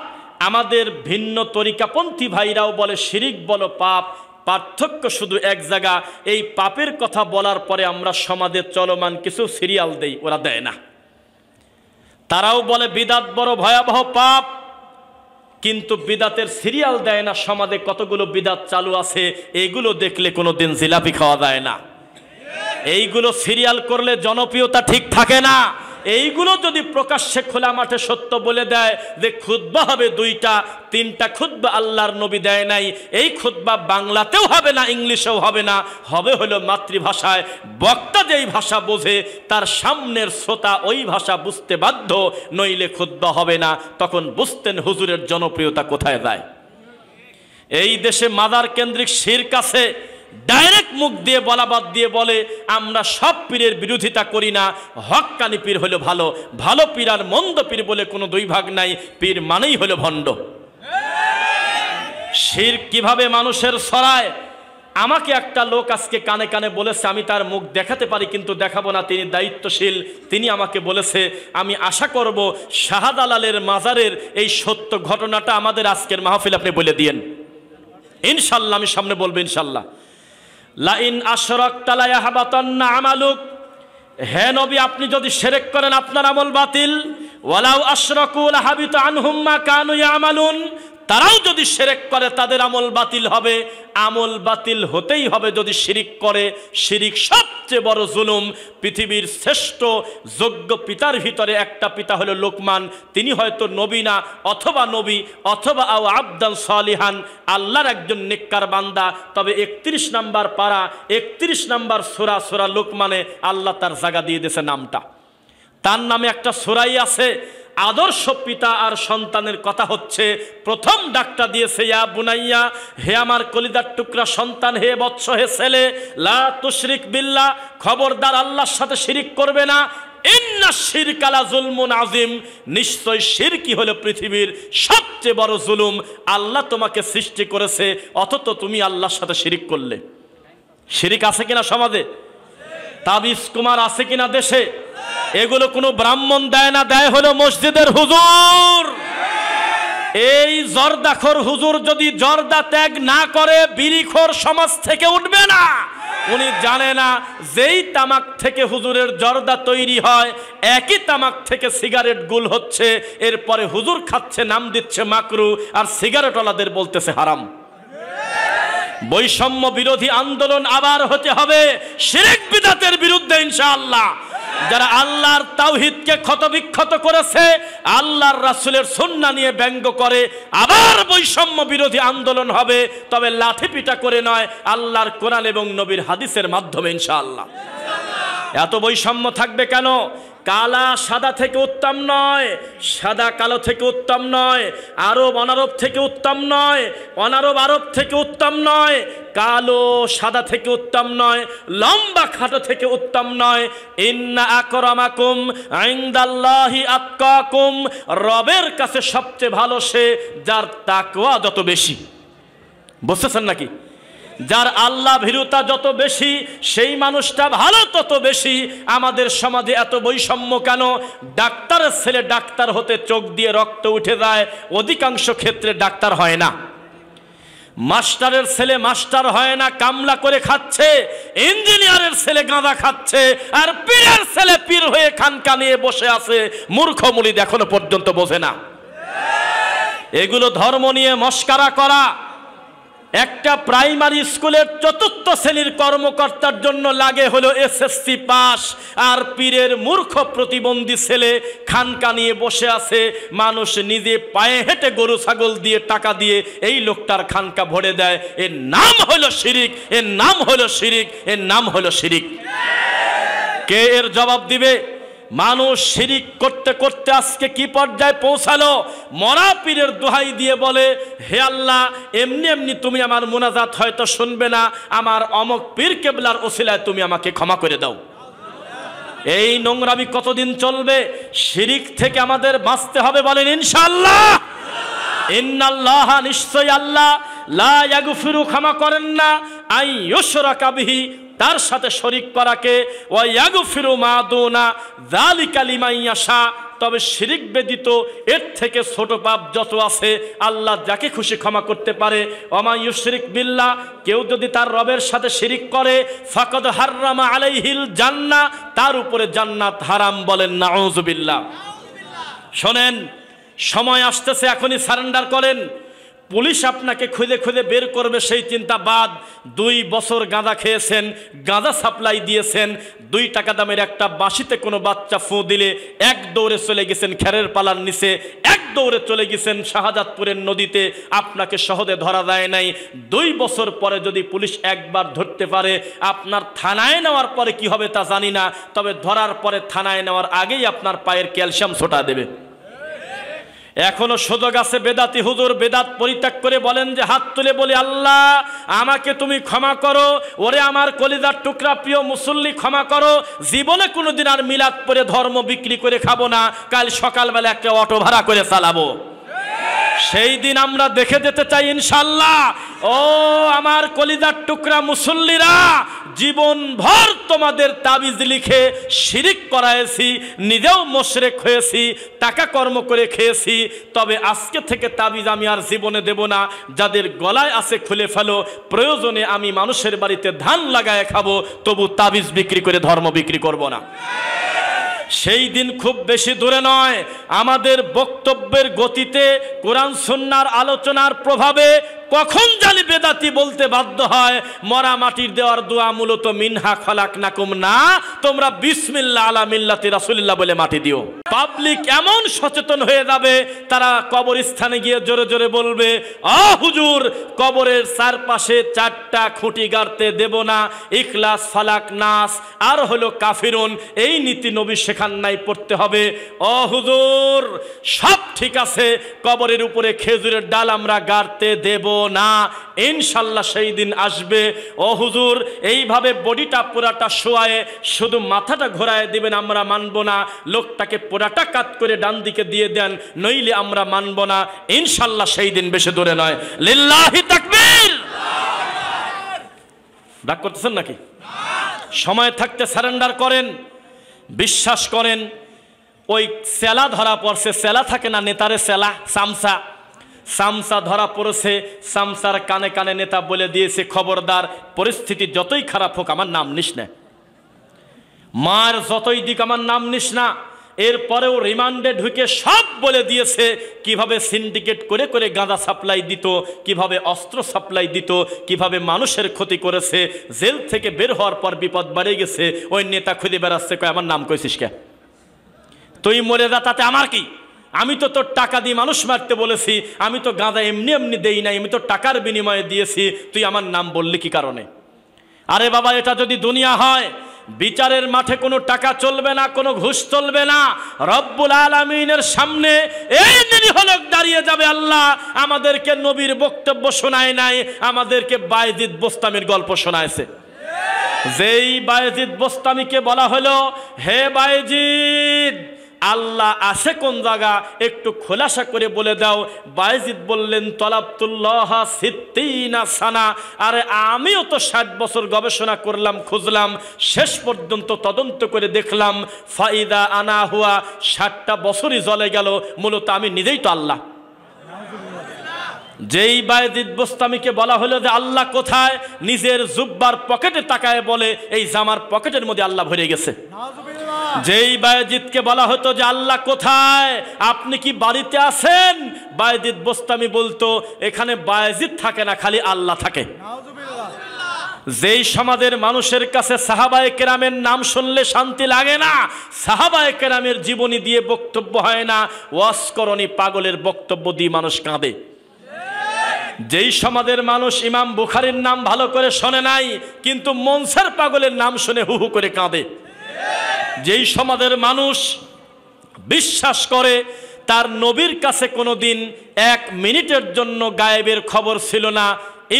আমাদের ভিন্ন তরিকাপন্থী ভাইরাও বলে শিরিক বড় পাপ। পার্থক্য শুধু এক জায়গা, এই পাপের কথা বলার পরে আমরা সমাজে চলমান কিছু সিরিয়াল দেই, ওরা দেয় না। তারাও বলে বিদাত বড় ভয়াবহ পাপ, কিন্তু বিদাতের সিরিয়াল দেয় না। সমাজে কতগুলো বিদাত চালু আছে, এইগুলো দেখলে কোনো দিন জিলাপি খাওয়া যায় না। এইগুলো সিরিয়াল করলে জনপ্রিয়তা ঠিক থাকে না। এইগুলো যদি প্রকাশ্যে খোলা মাঠে সত্য বলে দেয় যে খুতবা হবে 2টা 3টা খুতবা আল্লাহর নবী দেয় নাই, এই খুতবা বাংলাতেও হবে না, ইংলিশেও হবে না, হবে হলো মাতৃভাষায়। বক্তা যেই ভাষা বোঝে তার সামনের শ্রোতা ওই ভাষা বুঝতে বাধ্য, নইলে খুতবা হবে না। তখন বুঝতেন হুজুরের জনপ্রিয়তা কোথায় যায়। এই দেশে মাদার কেন্দ্রিক শিরক আছে, ডাইরেক্ট মুখ দিয়ে বলা বাদ দিয়ে বলে আমরা সব পীরের বিরোধিতা করি না, হক্কানি পীর হলো ভালো, ভালো পীর আর মন্দ পীর বলে কোনো 2 ভাগ নাই, পীর মানেই হলো ভণ্ড। শিরক কিভাবে মানুষের ছড়ায়, আমাকে একটা লোক আজকে কানে কানে বলেছে, আমি তার মুখ দেখাতে পারি কিন্তু দেখাবো না, তিনি দায়িত্বশীল, তিনি আমাকে বলেছে আমি আশা করব শাহজালালের মাজারের এই সত্য ঘটনাটা আমাদের আজকের মাহফিল আপনি বলে দিয়েন ইনশাল্লাহ। আমি সামনে বলবো ইনশাল্লাহ। লাইন আশরাকতা লা ইয়াহবাতান্না আমালুক, হে নবী আপনি যদি শিরক করেন আপনার আমল বাতিল। ওয়ালাউ আশরাকু লাহাবিতা আনহুম মা কানু ইয়ামালুন, তারাও যদি শিরক করে তাদের আমল বাতিল হবে। আমল বাতিল হতেই হবে যদি শিরিক করে। শিরিক সবচেয়ে বড় জুলুম। পৃথিবীর শ্রেষ্ঠ যোগ্য পিতার ভিতরে একটা পিতা হলো লোকমান, তিনি হয়তো নবী না, অথবা নবী, অথবা আও আবদান সালিহান, আল্লাহর একজন নেককার বান্দা। তবে 31 নম্বর পারা 31 নম্বর সূরা সূরা লোকমানে আল্লাহ তার জায়গা দিয়ে দিয়েছে নামটা। তার নামে একটা সূরাই আছে। আদর্শ পিতা আর সন্তানের কথা হচ্ছে, প্রথম ডাকটা দিয়েছে ইয়া বুনাইয়া, হে আমার কলিজার টুকরা সন্তান, হে বৎস, হে ছেলে, লা তুশরিক বিল্লাহ, খবরদার আল্লাহর সাথে শিরিক করবে না। ইন্না শিরকা লা যুলমুন আযীম, নিশ্চয় শিরকই হলো পৃথিবীর সবচেয়ে বড় জুলুম। আল্লাহ তোমাকে সৃষ্টি করেছে অথচ তুমি আল্লাহর সাথে শিরিক করলে। শিরিক আছে কিনা সমাজে? তাবিজ কুমার আছে কিনা দেশে? এগুলো কোনো ব্রাহ্মণ দেয় না, দেয় হলো মসজিদের হুজুর। এই জর্দাখোর হুজুর যদি জর্দা ত্যাগ না করে বিড়িখোর সমাজ থেকে উঠবে না। উনি জানে না যেই তামাক থেকে হুজুরের জর্দা তৈরি হয় একই তামাক থেকে সিগারেট গুল হচ্ছে, এরপরে হুজুর খাচ্ছে, নাম দিচ্ছে মাকরু, আর সিগারেটওয়ালাদের বলতেছে হারাম। বৈষম্য বিরোধী আন্দোলন আবার হতে হবে শিরক বিদআতের বিরুদ্ধে ইনশাআল্লাহ। যারা আল্লাহর তাওহীদকে ক্ষতবিক্ষত করেছে, আল্লাহর রাসূলের সুন্নাহ নিয়ে ব্যঙ্গ করে, আবার বৈষম্য বিরোধী আন্দোলন হবে, তবে লাঠি পিটা করে নয়, আল্লাহর কোরআন এবং নবীর হাদিসের মাধ্যমে ইনশাআল্লাহ। এত বৈষম্য থাকবে কেন? কালা সাদা থেকে উত্তম নয়, সাদা কালো থেকে উত্তম নয়, আরব অনারব থেকে উত্তম নয়, অনারব আরব থেকে উত্তম নয়, কালো সাদা থেকে উত্তম নয়, লম্বা খাটো থেকে উত্তম নয়। ইন্না আকরামাকুম ইনদাল্লাহি আতকাকুম, রবের কাছে সবচেয়ে ভালো সে যার তাকওয়া যত বেশি। বুঝতেছেন নাকি? যার আল্লাহ ভীরুতা যত বেশি সেই মানুষটা ভালো তত বেশি। আমাদের সমাজে এত বৈষম্য কেন? ডাক্তারের ছেলে ডাক্তার হতে চোখ দিয়ে রক্ত উঠে যায়, অধিকাংশ ক্ষেত্রে ডাক্তার হয় না। মাস্টারের ছেলে মাস্টার হয় না, কামলা করে খাচ্ছে। ইঞ্জিনিয়ারের ছেলে গাঁদা খাচ্ছে, আর পীরের ছেলে পীর হয়ে খানকা নিয়ে বসে আছে। মূর্খ মুরিদ এখনো পর্যন্ত বোঝে না। এগুলো ধর্ম নিয়ে মস্কারা করা। একটা প্রাইমারি স্কুলের ৪র্থ শ্রেণীর কর্মকর্তার জন্য লাগে হলো এসএসসি পাস, আর পীরের মূর্খ প্রতিবন্ধী ছেলে খানকা নিয়ে বসে আছে। মানুষ নিজে পায়ে হেঁটে গরু ছাগল দিয়ে টাকা দিয়ে এই লোকটার খানকা ভরে দেয়। এর নাম হলো শিরিক, এর নাম হলো শিরিক, এর নাম হলো শিরিক। কে এর জবাব দিবে? মানুষ শিরিক করতে করতে আজকে কি পর্যায়ে পৌঁছালো? মরা পীরের দোহাই দিয়ে বলে, হে আল্লাহ, এমনি এমনি তুমি আমার মুনাজাত হয়তো শুনবে না, আমার অমক পীর কেবলার ওসিলায় তুমি আমাকে ক্ষমা করে দাও। এই নোংরামি কতদিন চলবে? শিরিক থেকে আমাদের বাঁচতে হবে, বলেন ইনশাআল্লাহ। ইন্নাল্লাহা, নিশ্চয় আল্লাহ, লা ইয়াগফিরু, ক্ষমা করেন না, আই ইউশরাকা বিহি, তার সাথে শরীক করাকে, ওয়া ইয়াগফিরু মা দুনা যালিকা লিমান ইয়াশা, তবে শিরিক ব্যতীত এর থেকে ছোট পাপ যত আছে আল্লাহ যাকে খুশি ক্ষমা করতে পারে। ওমা ইউশরিক বিল্লাহ, কেউ যদি তার রবের সাথে শিরিক করে, ফাকাদ হাররামা আলাইহিল জান্নাহ, তার উপরে জান্নাত হারাম। বলেন নাউযুবিল্লাহ। শোনেন, সময় আসতেছে, এখনই সারেন্ডার করেন। পুলিশ আপনাকে খুঁজে খুঁজে বের করবে সেই চিন্তা বাদ। 2 বছর গাঁজা খেয়েছেন, গাঁজা সাপ্লাই দিয়েছেন, 2 টাকা দামের একটা বাঁশিতে কোনো বাচ্চা ফু দিলে এক দৌড়ে চলে গেছেন খেরের পালার নিচে, এক দৌড়ে চলে গেছেন শাহজাদপুরের নদীতে, আপনাকে সহজে ধরা যায় নাই। 2 বছর পরে যদি পুলিশ একবার ধরতে পারে, আপনার থানায় নেওয়ার পরে কি হবে তা জানি না, তবে ধরার পরে থানায় নেওয়ার আগেই আপনার পায়ের ক্যালসিয়াম ছোটা দেবে। এখনো সুযোগ আছে। বেদাতি হুজুর বেদাত পরিত্যাগ করে বলেন যে হাত তুলে বলি, আল্লাহ আমাকে তুমি ক্ষমা করো, ওরে আমার কলিজার টুকরা প্রিয় মুসল্লি ক্ষমা করো, জীবনে কোনোদিন আর মিলাদ পড়ে ধর্ম বিক্রি করে খাবো না, কাল সকালবেলা একটা অটো ভাড়া করে চালাবো। সেই দিন আমরা দেখে যেতে চাই ইনশাল্লাহ। ও আমার কলিজার টুকরা মুসল্লিরা, জীবনভর তোমাদের তাবিজ লিখে শিরিক করায়েছি, নিজেও মুশরিক হয়েছি, টাকা কর্ম করে খেয়েছি, তবে আজকে থেকে তাবিজ আমি আর জীবনে দেব না। যাদের গলায় আছে খুলে ফেলো, প্রয়োজনে আমি মানুষের বাড়িতে ধান লাগায় খাবো, তবু তাবিজ বিক্রি করে ধর্ম বিক্রি করব না। সেই দিন খুব বেশি দূরে নয়। আমাদের বক্তব্যের গতিতে, কোরআন সুন্নাহর আলোচনার প্রভাবে কখন জানি বেদাতি বলতে বাধ্য হয়, মরা মাটির দেওয়ার দোয়া মূলত মিনহা খলাকনাকুম না, তোমরা বিসমিল্লাহ আলা মিল্লাতি রাসূলিল্লাহ বলে মাটি দিও। পাবলিক এমন সচেতন হয়ে যাবে, তারা কবরস্থানে গিয়ে জোরে জোরে বলবে, হুজুর কবরের চারপাশে 4টা খুঁটি গাড়তে দেব না, ইখলাস ফালাক নাস আর হলো কাফিরুন, এই নীতি নবী শেখান নাই, পড়তে হবে। হুজুর সব ঠিক আছে, কবরের উপরে খেজুরের ডাল আমরা গাড়তে দেব না, ইনশাল্লাহ সেই দিন আসবে। হুজুর এইভাবে বডিটা পুরাটা শোয়ায়ে শুধু মাথাটা ঘোরায় দিবেন, আমরা মানব না, লোকটাকে পুরাটা কাট করে ডান দিকে দিয়ে দেন, নইলে আমরা মানব না, ইনশাল্লাহ সেই দিন বেশি দূরে নয়। লিল্লাহি তাকবীর। রাগ করতেছেন নাকি? সময় থাকতে সারেন্ডার করেন। বিশ্বাস করেন, ওই সেলা ধরা পড়ছে, সেলা থাকে না নেতারে সেলা, সামসা, সামসা ধরা পড়েছে, সামসার কানে কানে নেতা বলে দিয়েছে, খবরদার পরিস্থিতি যতই খারাপ হোক আমার নাম নিস না, মার যতই দিক আমার নাম নিস না। এরপরেও রিমান্ডে ঢুকে সব বলে দিয়েছে, কিভাবে সিন্ডিকেট করে করে গাঁজা সাপ্লাই দিত, কিভাবে অস্ত্র সাপ্লাই দিত, কিভাবে মানুষের ক্ষতি করেছে। জেল থেকে বের হওয়ার পর বিপদ বাড়ে গেছে, ওই নেতা খুঁজে বেড়াচ্ছে, কয় আমার নাম কইছিস কে, তুই মরে যা, তাতে আমার কি, আমি তো তোর টাকা দিয়ে মানুষ মারতে বলেছি, আমি তো গাঁজা এমনি এমনি দেই নাই, আমি তো টাকার বিনিময়ে দিয়েছি, তুই আমার নাম বললি কি কারণে? আরে বাবা, এটা যদি দুনিয়া হয়, বিচারের মাঠে কোনো টাকা চলবে না, কোনো ঘুষ চলবে না, রব্বুল আলামিনের সামনে এই নিরীহ লোক দাঁড়িয়ে যাবে, আল্লাহ আমাদেরকে নবীর বক্তব্য শোনায় নাই, আমাদেরকে বায়েজিদ বোস্তামির গল্প শোনায়ছে। যেই বায়েজিদ বোস্তামিকে বলা হলো, হে বায়েজিদ আল্লাহ আসে কোন জায়গা একটু খোলাসা করে বলে দাও। বায়েজিদ বললেন, তলাবতুল্লাহ সিত্তিনা সানা, আরে আমিও তো 60 বছর গবেষণা করলাম, খুঁজলাম, শেষ পর্যন্ত তদন্ত করে দেখলাম, ফাইদা আনা হুয়া, 60টা বছরই জ্বলে গেল, মূলত আমি নিজেই তো আল্লাহ। যেই বায়েজিদ বোস্তামিকে বলা হলো যে আল্লাহ কোথায়, নিজের জুব্বার পকেটে তাকায় বলে, এই জামার পকেটের মধ্যে আল্লাহ ভরে গেছে। যেই বায়েজিদকে বলা হতো যে আল্লাহ কোথায়, আপনি কি বাড়িতে আছেন, বায়েজিদ বোস্তামি বলতো, এখানে বায়েজিদ থাকে না, খালি আল্লাহ থাকে। যেই সমাজের মানুষের কাছে সাহাবায়ে কেরামের নাম শুনলে শান্তি লাগে না, সাহাবায়ে কেরামের জীবনী দিয়ে বক্তব্য হয় না, ওয়াজকরণী পাগলের বক্তব্য দিয়ে মানুষ কাঁদে। যেই সমাজের মানুষ ইমাম বুখারীর নাম ভালো করে শোনে নাই, কিন্তু মনসার পাগলের নাম শুনে হু হু করে কাঁদে। যেই সমাজের মানুষ বিশ্বাস করে তার নবীর কাছে কোনোদিন 1 মিনিটের জন্য গায়েবের খবর ছিল না,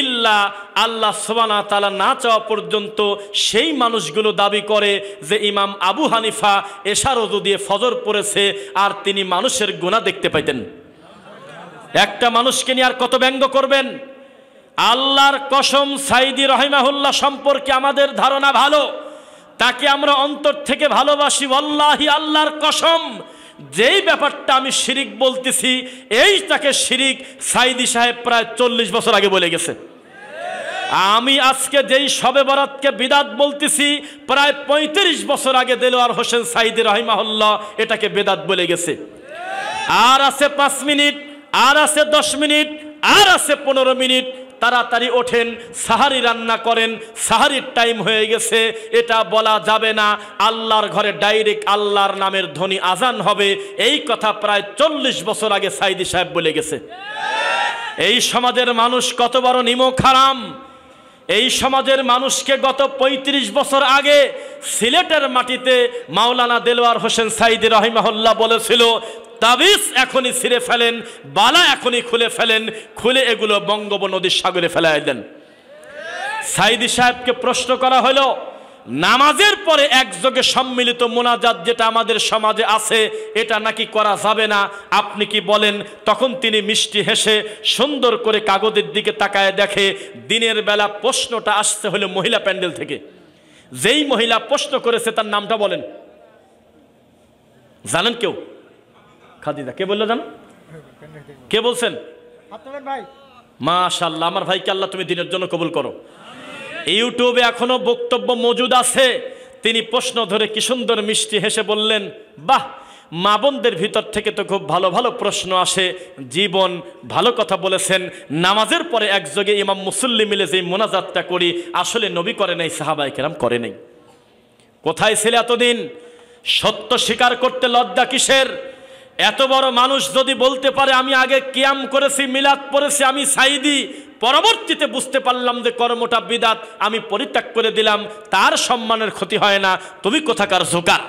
ইল্লা আল্লাহ সুবহানাহু ওয়া তাআলা না চাওয়া পর্যন্ত, সেই মানুষগুলো দাবি করে যে ইমাম আবু হানিফা এশার ওযু দিয়ে ফজর পড়েছে আর তিনি মানুষের গুনাহ দেখতে পাইতেন। একটা মানুষকে নিয়ে আর কত ব্যঙ্গ করবেন? আল্লাহর কসম, সাইদি রহিমাহুল্লাহ সম্পর্কে আমাদের ধারণা ভালো, তাকে আমরা অন্তর থেকে ভালোবাসি, ওয়াল্লাহি আল্লাহর কসম, যেই ব্যাপারটা আমি শিরিক বলতেছি, এই তাকে শিরিক সাইদি সাহেব প্রায় 40 বছর আগে বলে গেছে। আমি আজকে যেই শবে বরাতকে বিদাত বলতেছি, প্রায় 35 বছর আগে দেলোয়ার হোসেন সাইদি রহিমাহুল্লাহ এটাকে বেদাত বলে গেছে। আর আছে 5 মিনিট, আর আছে 10 মিনিট, আর আছে 15 মিনিট, তাড়াতাড়ি ওঠেন, সাহারি রান্না করেন, সাহারির টাইম হয়ে গেছে, এটা বলা যাবে না। আল্লাহর ঘরে ডাইরেক্ট আল্লাহর নামের ধ্বনি আজান হবে। এই কথা প্রায় 40 বছর আগে সাইদি সাহেব বলে গেছে। এই সমাজের মানুষ কত বড় নিমক হারাম! এই সমাজের মানুষকে গত 35 বছর আগে সিলেটের মাটিতে মাওলানা দেলোয়ার হোসেন সাইদি রহিমাহুল্লাহ বলেছিল, তাবিজ এখনই ছিঁড়ে ফেলেন, বালা এখনই খুলে ফেলেন, খুলে এগুলো বঙ্গোপনদীর সাগরে ফেলায় দেন। সাইদি সাহেবকে প্রশ্ন করা হলো, নামাজের পরে একযোগে সম্মিলিত মোনাজাত যেটা আমাদের সমাজে আছে, এটা নাকি করা যাবে না, আপনি কি বলেন? তখন তিনি মিষ্টি হেসে সুন্দর করে কাগজের দিকে তাকায় দেখে দিনের বেলা প্রশ্নটা আসছে হলো মহিলা প্যান্ডেল থেকে। যেই মহিলা প্রশ্ন করেছে তার নামটা বলেন, জানেন কেউ? খাদিজা। কে বললো জানো? কে বলছেন? মাশাআল্লাহ, আমার ভাইকে আল্লাহ তুমি দিনের জন্য কবুল করো। ইউটিউবে এখনো বক্তব্য মজুদ আছে। তিনি প্রশ্ন ধরে কি সুন্দর মিষ্টি হেসে বললেন, বাহ, মা বোনদের ভিতর থেকে তো খুব ভালো ভালো প্রশ্ন আসে, জীবন ভালো কথা বলেছেন। নামাজের পরে একযোগে ইমাম মুসল্লি মিলে যে মোনাজাতটা করি, আসলে নবী করে নাই, সাহাবায়ে কেরাম করে নাই। কোথায় ছিলে এতদিন? সত্য স্বীকার করতে লজ্জা কিসের? এত বড় মানুষ যদি বলতে পারে আমি আগে কিয়াম করেছি, মিলাদ পড়েছি, আমি সাইদি, পরবর্তীতে বুঝতে পারলাম যে কর্মটা বিদাত, আমি পরিত্যাগ করে দিলাম, তার সম্মানের ক্ষতি হয় না। তুমি কোথাকার জোকার?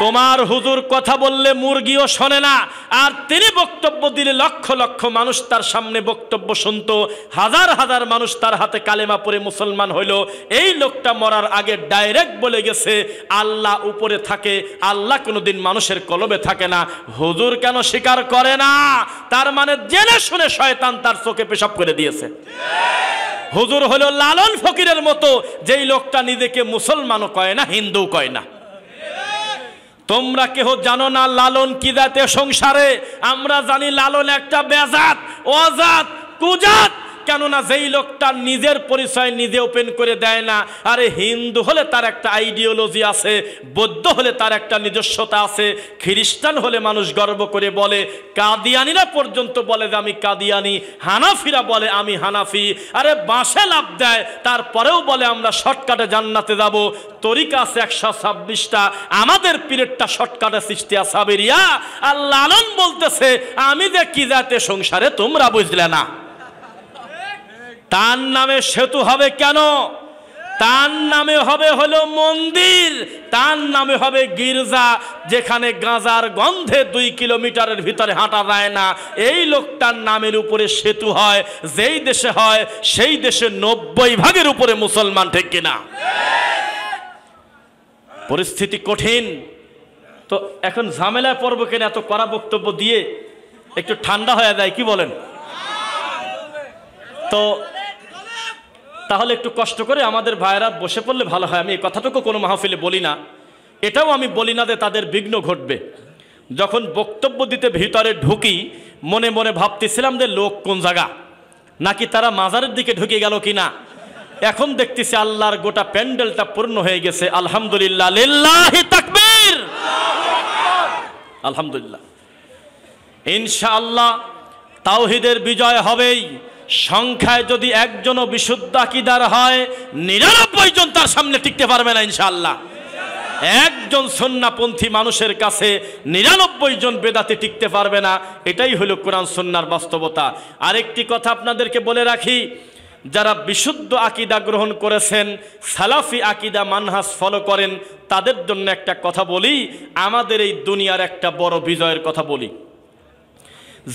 তোমার হুজুর কথা বললে মুরগিও শোনে না, আর তিনি বক্তব্য দিলে লক্ষ লক্ষ মানুষ তার সামনে বক্তব্য শুনতো, হাজার হাজার মানুষ তার হাতে কালেমা পড়ে মুসলমান হইল। এই লোকটা মরার আগে ডাইরেক্ট বলে গেছে আল্লাহ উপরে থাকে, আল্লাহ কোনোদিন মানুষের কলবে থাকে না। হুজুর কেন স্বীকার করে না? তার মানে জেনে শুনে শয়তান তার চোখে পেশাব করে দিয়েছে। হুজুর হলো লালন ফকিরের মতো, যেই লোকটা নিজেকে মুসলমানও কয় না, হিন্দু কয় না। তোমরা কেহ জানো না লালন কি জাতে সংসারে? আমরা জানি লালন একটা বেজাত, অজাত, কুজাত। কেননা যেই লোকটা নিজের পরিচয় নিজে ওপেন করে দেয় না, আরে হিন্দু হলে তার একটা আইডিওলজি আছে, বৌদ্ধ হলে তার একটা নিজস্বতা আছে, খ্রিস্টান হলে মানুষ গর্ব করে বলে, কাদিয়ানিরা পর্যন্ত বলে যে আমি কাদিয়ানি, হানাফিরা বলে আমি হানাফি। আরে বাঁশে লাভ দেয়, তারপরেও বলে আমরা শর্টকাটে জান্নাতে যাব। তরিকা আছে 126টা, আমাদের পিরিয়ডটা শর্টকাটে সিস্টিয়া সাবেরিয়া। আর লালন বলতেছে আমি যে কি জাতে সংসারে তোমরা বুঝলে না। তার নামে সেতু হবে কেন? তার নামে হবে হলো মন্দির, তার নামে হবে গির্জা, যেখানে গাঁজার গন্ধে 2 কিলোমিটারের ভিতরে হাঁটা যায় না। এই লোকটার নামের উপরে সেতু হয়, যেই দেশে হয় সেই দেশে 90% উপরে মুসলমান, ঠিক কিনা? পরিস্থিতি কঠিন। তো এখন ঝামেলায় পড়বো কেন? এত কড়া বক্তব্য দিয়ে একটু ঠান্ডা হয়ে যায়, কি বলেন? তো তাহলে একটু কষ্ট করে আমাদের ভাইয়েরা বসে পড়লে ভালো হয়। আমি এই কথাটুকু কোনো মাহফিলে বলি না, এটাও আমি বলি না যে তাদের বিঘ্ন ঘটবে। যখন বক্তব্য দিতে ভিতরে ঢুকি, মনে মনে ভাবতেছিলাম যে লোক কোন জায়গা, নাকি তারা মাজারের দিকে ঢুকে গেল কিনা। এখন দেখতেছি আল্লাহর গোটা প্যান্ডেলটা পূর্ণ হয়ে গেছে। আলহামদুলিল্লাহ, লিল্লাহি তাকবীর, আলহামদুলিল্লাহ। ইনশাআল্লাহ তাওহীদের বিজয় হবেই। সংখ্যায় যদি একজনও বিশুদ্ধ আকীদার হয়, 99 জন তার সামনে টিকতে পারবে না ইনশাআল্লাহ। একজন সুন্নাহপন্থী মানুষের কাছে 99 জন বেদাতি টিকতে পারবে না। এটাই হলো কোরআন সুন্নাহর বাস্তবতা। আরেকটি কথা আপনাদেরকে বলে রাখি, যারা বিশুদ্ধ আকীদা গ্রহণ করেছেন, সালাফি আকীদা মানহাজ ফলো করেন, তাদের জন্য একটা কথা বলি, আমাদের এই দুনিয়ার একটা বড় বিজয়ের কথা বলি।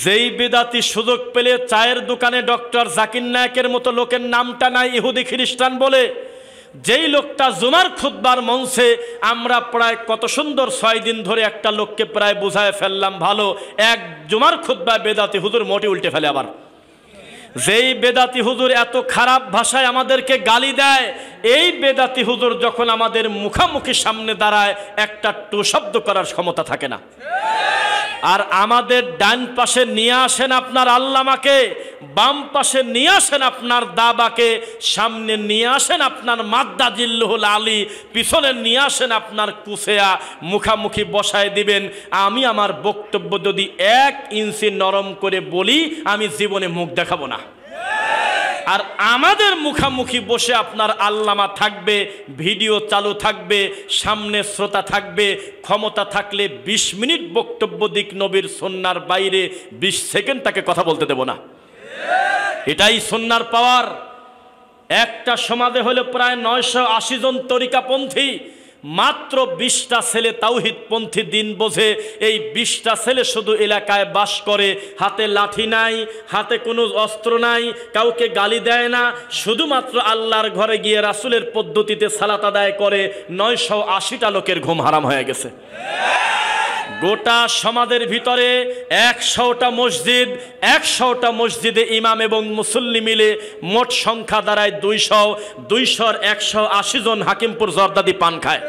যেই বেদাতি সুযোগ পেলে চায়ের দোকানে ডক্টর জাকির নায়েকের মতো লোকের নামটা নাই ইহুদি খ্রিস্টান বলে, যেই লোকটা জুমার খুতবার মঞ্চে আমরা প্রায় কত সুন্দর 6 দিন ধরে একটা লোককে প্রায় বুঝায় ফেললাম ভালো, এক জুমার খুতবায় বেদাতি হুজুর মোটি উল্টে ফেলে। আবার যেই বেদাতি হুজুর এত খারাপ ভাষায় আমাদেরকে গালি দেয়, এই বেদাতি হুজুর যখন আমাদের মুখামুখি সামনে দাঁড়ায়, একটা টু শব্দ করার ক্ষমতা থাকে না। আর আমাদের ডান পাশে নিয়ে আসেন আপনার আল্লামাকে, বাম পাশে নিয়ে আসেন আপনার দাবাকে, সামনে নিয়ে আসেন আপনার মাদ্দা জিল্লুহুল আলী, পিছনে নিয়ে আসেন আপনার কুসেয়া, মুখামুখি বসায় দিবেন। আমি আমার বক্তব্য যদি 1 ইঞ্চি নরম করে বলি, আমি জীবনে মুখ দেখাবো না। আর আমাদের মুখামুখি বসে আপনার আল্লামা থাকবে, ভিডিও চালু থাকবে, সামনে শ্রোতা থাকবে, ক্ষমতা থাকলে 20 মিনিট বক্তব্য দিক নবীর সুন্নাহর বাইরে 20 সেকেন্ড তাকে কথা বলতে দেব না। এটাই সুন্নাহর পাওয়ার। একটা সমাজে হলো প্রায় 980 জন তরিকাপন্থী, মাত্র 20টা ছেলে তাওহীদপন্থী দিন বোঝে। এই 20টা ছেলে শুধু এলাকায় বাস করে, হাতে লাঠি নাই, হাতে কোনো অস্ত্র নাই, কাউকে গালি দেয় না, শুধুমাত্র আল্লাহর ঘরে গিয়ে রাসূলের পদ্ধতিতে সালাত আদায় করে। 980টা লোকের ঘুম হারাম হয়ে গেছে। গোটা সমাজের ভিতরে 100টা মসজিদ, 100টা মসজিদে ইমাম এবং মুসল্লি মিলে মোট সংখ্যা দাঁড়ায় 200। 200-র 180 জন হাকিমপুর জর্দাদি পান খায়।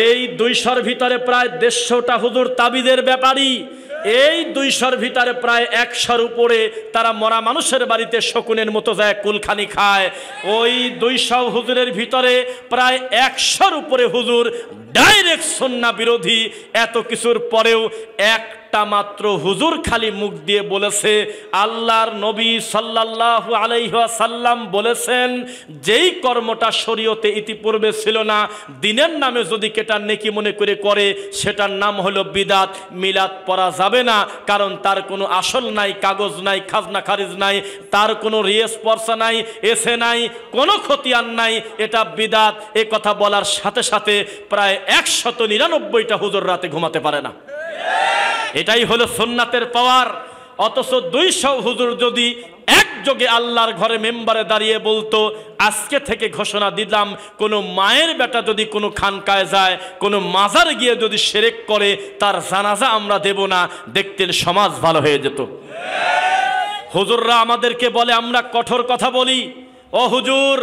এই 200-র ভিতরে প্রায় 150টা হুজুর তাবিদের ব্যাপারী। এই 200-র ভিতরে প্রায় 100-র উপরে তারা মরা মানুষের বাড়িতে শকুনের মতো যায় কুলখানি খায়। ওই 200 হুজুরের ভিতরে প্রায় 100-র উপরে হুজুর ডাইরেক্ট সুন্নাহ বিরোধী। এত কিছুর পরেও একটা মাত্র হুজুর খালি মুখ দিয়ে বলেছে, আল্লাহর নবী সাল্লাল্লাহু আলাইহি ওয়াসাল্লাম বলেছেন, যেই কর্মটা শরীয়তে ইতিপূর্বে ছিল না, দিনের নামে যদি কেটা নেকি মনে করে সেটার নাম হলো বিদাত। মিলাদ পড়া যাবে না, কারণ তার কোনো আসল নাই, কাগজ নাই, খাজনা খারিজ নাই, তার কোনো রিয়েস পর্সা নাই, এসে নাই, কোনো খতিয়ান নাই, এটা বিদাত। এ কথা বলার সাথে সাথে প্রায় 199টা হুজুর রাতে ঘুমাতে পারে না। এটাই হলো সুন্নাতের পাওয়ার। অথচ 200 হুজুর যদি একযোগে আল্লাহর ঘরে মেম্বারে দাঁড়িয়ে বলতো, আজকে থেকে ঘোষণা দিলাম, কোনো মায়ের বেটা যদি কোনো খানকায় যায়, কোনো মাজারে গিয়ে যদি শিরক করে, তার জানাজা আমরা দেব না, দেখতেন সমাজ ভালো হয়ে যেত। হুজুররা আমাদেরকে বলে আমরা কঠোর কথা বলি। ও হুজুর,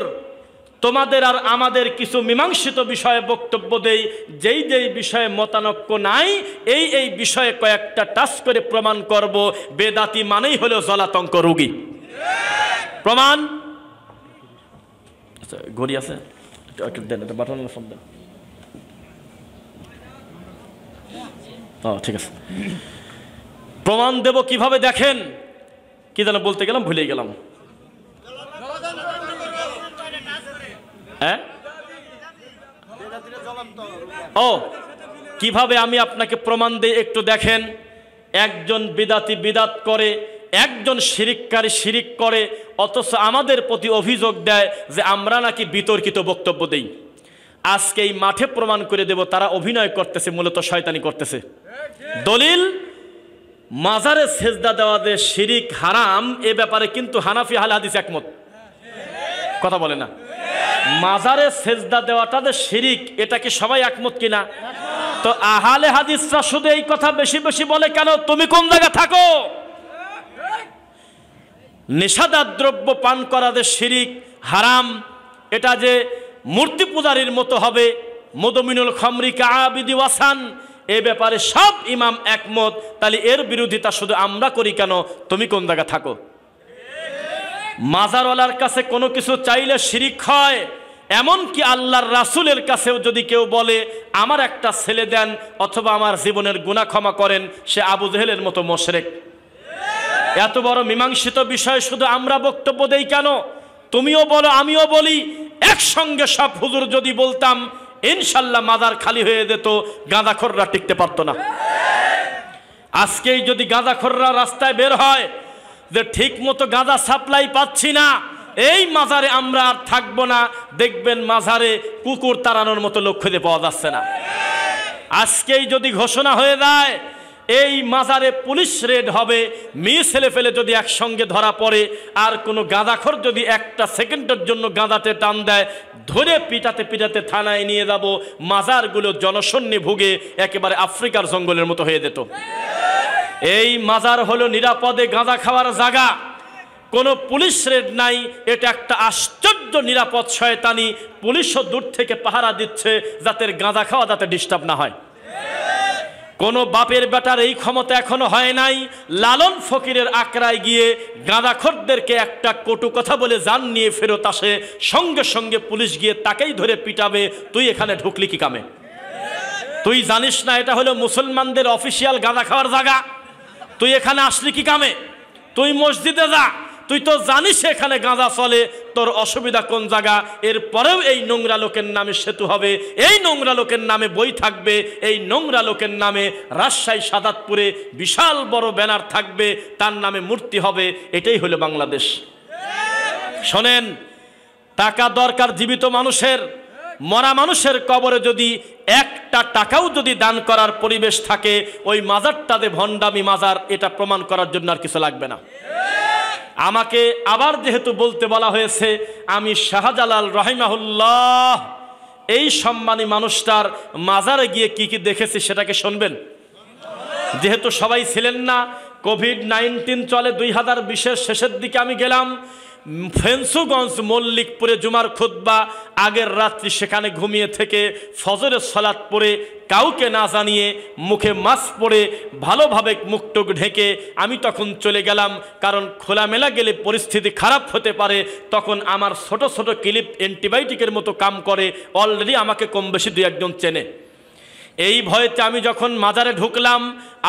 তোমাদের আর আমাদের কিছু মীমাংসিত বিষয়ে বক্তব্য দেই, যেই যেই বিষয়ে মতানক্য নাই, এই বিষয়ে কয়েকটা টাচ করে প্রমাণ করব। বেদাতি মানেই হলো জলাতঙ্ক রোগী। প্রমাণ ঘড়ি আছে, বাটন ফোন দেন। ঠিক আছে, প্রমাণ দেব কিভাবে দেখেন। কি যেন বলতে গেলাম, ভুলে গেলাম। ও কিভাবে আমি আপনাকে প্রমাণ দেই একটু দেখেন। একজন বিদাতি বিদাত করে, একজন শিরিককারী শিরিক করে, অথচ আমাদের প্রতি অভিযোগ দেয় যে আমরা নাকি বিতর্কিত বক্তব্য দেই। আজকে এই মাঠে প্রমাণ করে দেব তারা অভিনয় করতেছে, মূলত শয়তানি করতেছে। দলিল, মাজারে সেজদা দেওয়া যে শিরিক হারাম, এ ব্যাপারে কিন্তু হানাফি আহলে হাদিস একমত। কথা বলে না? মাজারে সেজদা দেওয়াটা যে শিরিক, এটা কি সবাই একমত কিনা? তো আহলে হাদিসরা শুধু এই কথা বেশি বেশি বলে কেন? তুমি কোন জায়গায় থাকো? নেশাদার দ্রব্য পান করা যে শিরিক হারাম, এটা যে মূর্তি পূজারীর মতো হবে, মুদমিনুল খামরি কাআবিদি ওয়াসান, এ ব্যাপারে সব ইমাম একমত। তাহলে এর বিরোধিতা শুধু আমরা করি কেন? তুমি কোন জায়গায় থাকো? মাজারওয়ালার কাছে কোনো কিছু চাইলে শিরিক হয়। এমনকি আল্লাহর রাসূলের কাছেও যদি কেউ বলে আমার একটা ছেলে দেন অথবা আমার জীবনের গুনাহ ক্ষমা করেন, সে আবু জেহেলের মতো মুশরিক। এত বড় মীমাংসিত বিষয় শুধু আমরা বক্তব্য দেই কেন? তুমিও বলো, আমিও বলি, একসঙ্গে সব হুজুর যদি বলতাম, ইনশাল্লাহ মাজার খালি হয়ে যেত, গাঁজাখোররা টিকতে পারতো না। আজকেই যদি গাঁজাখোররা রাস্তায় বের হয় যে ঠিক মতো গাঁজা সাপ্লাই পাচ্ছি না, এই মাজারে আমরা আর থাকবো না, দেখবেন মাজারে কুকুর তাড়ানোর মতো লোক খুঁজে পাওয়া যাচ্ছে না। আজকেই যদি ঘোষণা হয়ে যায় এই মাজারে পুলিশ রেড হবে, মেয়ে ছেলে ফেলে যদি একসঙ্গে ধরা পড়ে, আর কোনো গাঁজাখোর যদি একটা সেকেন্ডের জন্য গাঁজাতে টান দেয়, ধরে পিটাতে পিটাতে থানায় নিয়ে যাব, মাজারগুলো জনশূন্যে ভুগে একেবারে আফ্রিকার জঙ্গলের মতো হয়ে যেত। এই মাজার হলো নিরাপদে গাঁজা খাওয়ার জায়গা, কোনো পুলিশ রেড নাই। এটা একটা আশ্চর্য নিরাপদ শয়তানি। পুলিশও দূর থেকে পাহারা দিচ্ছে যাতে গাঁজা খাওয়া যাতে ডিস্টার্ব না হয়। কোনো বাপের বেটার এই ক্ষমতা এখনো হয় নাই লালন ফকিরের আকড়ায় গিয়ে গাঁদাখোরদেরকে একটা কটু কথা বলে জান নিয়ে ফেরত আসে, সঙ্গে সঙ্গে পুলিশ গিয়ে তাকেই ধরে পিটাবে। তুই এখানে ঢুকলি কি কামে? তুই জানিস না এটা হলো মুসলমানদের অফিসিয়াল গাঁদা খাওয়ার জায়গা? তুই এখানে আসলি কি কামে? তুই মসজিদে যা, তুই তো জানিস এখানে গাঁজা চলে, তোর অসুবিধা কোন জায়গা? এরপরেও এই নোংরা লোকের নামে সেতু হবে, এই নোংরা লোকের নামে বই থাকবে, এই নোংরা লোকের নামে রাজশাহী সাদাতপুরে বিশাল বড় ব্যানার থাকবে, তার নামে মূর্তি হবে। এটাই হলো বাংলাদেশ। শোনেন, টাকা দরকার জীবিত মানুষের, মরা মানুষের কবরে যদি একটা টাকাও যদি দান করার পরিবেশ থাকে, ওই মাজারটাতে ভণ্ডামি মাজার, এটা প্রমাণ করার জন্য আর কিছু লাগবে না। আমাকে আবার যেহেতু বলতে বলা হয়েছে, আমি শাহজালাল রাহিমাহুল্লাহ এই সম্মানী মানুষটার মাজারে গিয়ে কি কি দেখেছি সেটাকে শুনবেন। যেহেতু সবাই ছিলেন না, কোভিড-19 চলে, 2020-এর শেষের দিকে আমি গেলাম ফেন্সুগঞ্জ মল্লিকপুরে জুমার খুতবা, আগের রাত্রি সেখানে ঘুমিয়ে থেকে ফজরের সালাত পড়ে কাউকে না জানিয়ে মুখে মাস্ক পরে ভালোভাবে মুখটুক ঢেকে আমি তখন চলে গেলাম, কারণ খোলামেলা গেলে পরিস্থিতি খারাপ হতে পারে। তখন আমার ছোট ছোট ক্লিপ অ্যান্টিবায়োটিকের মতো কাম করে, অলরেডি আমাকে কম বেশি দু একজন চেনে। এই ভয়েতে আমি যখন মাজারে ঢুকলাম,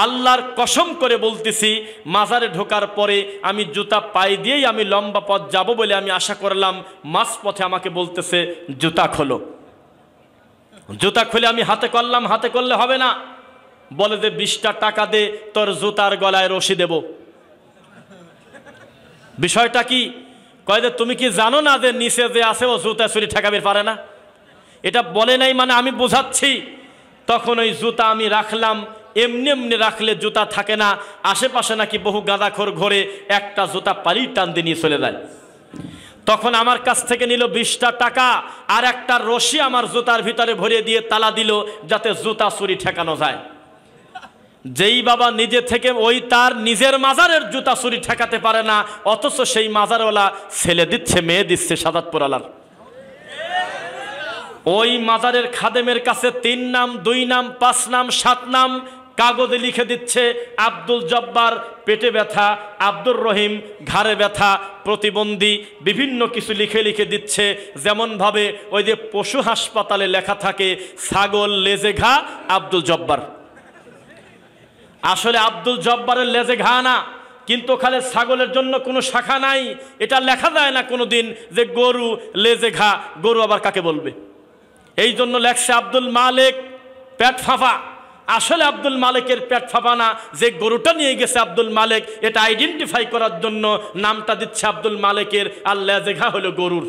আল্লাহর কসম করে বলতেছি, মাজারে ঢোকার পরে আমি জুতা পায়ে দিয়েই আমি লম্বা পথ যাব বলে আমি আশা করলাম, মাঝ পথে আমাকে বলতেছে জুতা খোলো। জুতা খুলে আমি হাতে করলাম, হাতে করলে হবে না, বলে যে 20টা টাকা দে, তোর জুতার গলায় রশি দেব। বিষয়টা কি? কয় যে তুমি কি জানো না যে নিচে যে আছে ও জুতা চুরি ঠেকাবে পারে না? এটা বলে নাই মানে আমি বোঝাচ্ছি। তখন ওই জুতা আমি রাখলাম, এমনি এমনি রাখলে জুতা থাকে না, আশেপাশে নাকি বহু গাঁদাখোর ঘোরে, একটা জুতা পালিয়ে টান দিয়ে নিয়ে চলে যায়। তখন আমার কাছ থেকে নিল 20টা টাকা, আর একটা রশি আমার জুতার ভিতরে ভরে দিয়ে তালা দিল, যাতে জুতা চুরি ঠেকানো যায়। যেই বাবা নিজে থেকে ওই তার নিজের মাজারের জুতা চুরি ঠেকাতে পারে না, অথচ সেই মাজারওয়ালা ছেলে দিচ্ছে, মেয়ে দিচ্ছে সাদাতপুরওয়ালার। ওই মাজারের খাদেমের কাছে 3 নাম, 2 নাম, 5 নাম, 7 নাম কাগজে লিখে দিচ্ছে, আব্দুল জব্বার পেটে ব্যথা, আব্দুর রহিম ঘাড়ে ব্যথা, প্রতিবন্ধী, বিভিন্ন কিছু লিখে লিখে দিচ্ছে। যেমনভাবে ওই যে পশু হাসপাতালে লেখা থাকে ছাগল লেজে ঘা আব্দুল জব্বার, আসলে আব্দুল জব্বারের লেজে ঘা না, কিন্তু ওখানে ছাগলের জন্য কোনো শাখা নাই। এটা লেখা যায় না কোনো দিন যে গরু লেজে ঘা, গরু আবার কাকে বলবে? এই জন্য লেখছে আব্দুল মালিক পেট ফাঁপা। আসলে আব্দুল মালিকের পেট ফাঁপা না, যে গরুটা নিয়ে গেছে আব্দুল মালিক, এটা আইডেন্টিফাই করার জন্য নামটা দিচ্ছে আব্দুল মালিকের, আর লেজে ঘা হলো গরুর।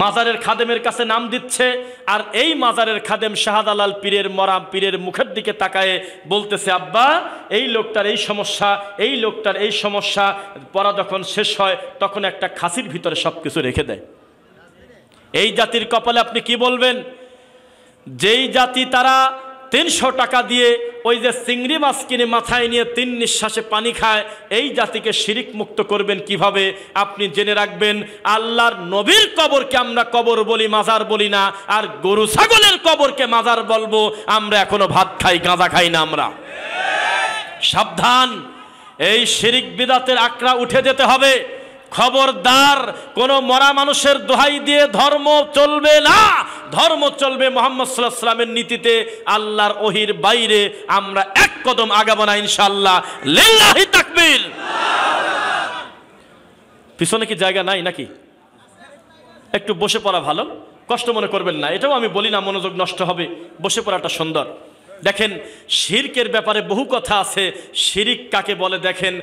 মাজারের খাদেমের কাছে নাম দিচ্ছে, আর এই মাজারের খাদেম শাহজালাল পীরের মরা পীরের মুখের দিকে তাকায়ে বলতেছে, আব্বা এই লোকটার এই সমস্যা, এই লোকটার এই সমস্যা। পড়া যখন শেষ হয় তখন একটা খাসির ভিতরে সব কিছু রেখে দেয়। এই জাতির কপালে আপনি কি বলবেন? যেই জাতি তারা 300 টাকা দিয়ে ওই যে চিংড়ি মাছ কিনে মাথায় নিয়ে 3 নিঃশ্বাসে পানি খায়, এই জাতিকে শিরিক মুক্ত করবেন কিভাবে? আপনি জেনে রাখবেন, আল্লাহর নবীর কবরকে আমরা কবর বলি, মাজার বলি না, আর গরু ছাগলের কবরকে মাজার বলবো। আমরা এখনো ভাত খাই, গাঁজা খাই না আমরা। সাবধান, এই শিরিক বিদাতের আকড়া উঠে যেতে হবে। খবরদার, কোন মরা মানুষের দোহাই দিয়ে ধর্ম চলবে না। ধর্ম চলবে মুহাম্মদ সাল্লাল্লাহু আলাইহি ওয়াসাল্লামের নীতিতে, আল্লাহর ওহির বাইরে আমরা এক কদম আগাবো না ইনশাআল্লাহ। লিল্লাহি তাকবীর। পিছনে কি জায়গা নাই নাকি? একটু বসে পড়া ভালো, কষ্ট মনে করবেন না। এটাও আমি বলি না মনোযোগ নষ্ট হবে, বসে পড়াটা সুন্দর। দেখেন, শিরকের ব্যাপারে বহু কথা আছে। শিরিক কাকে বলে দেখেন,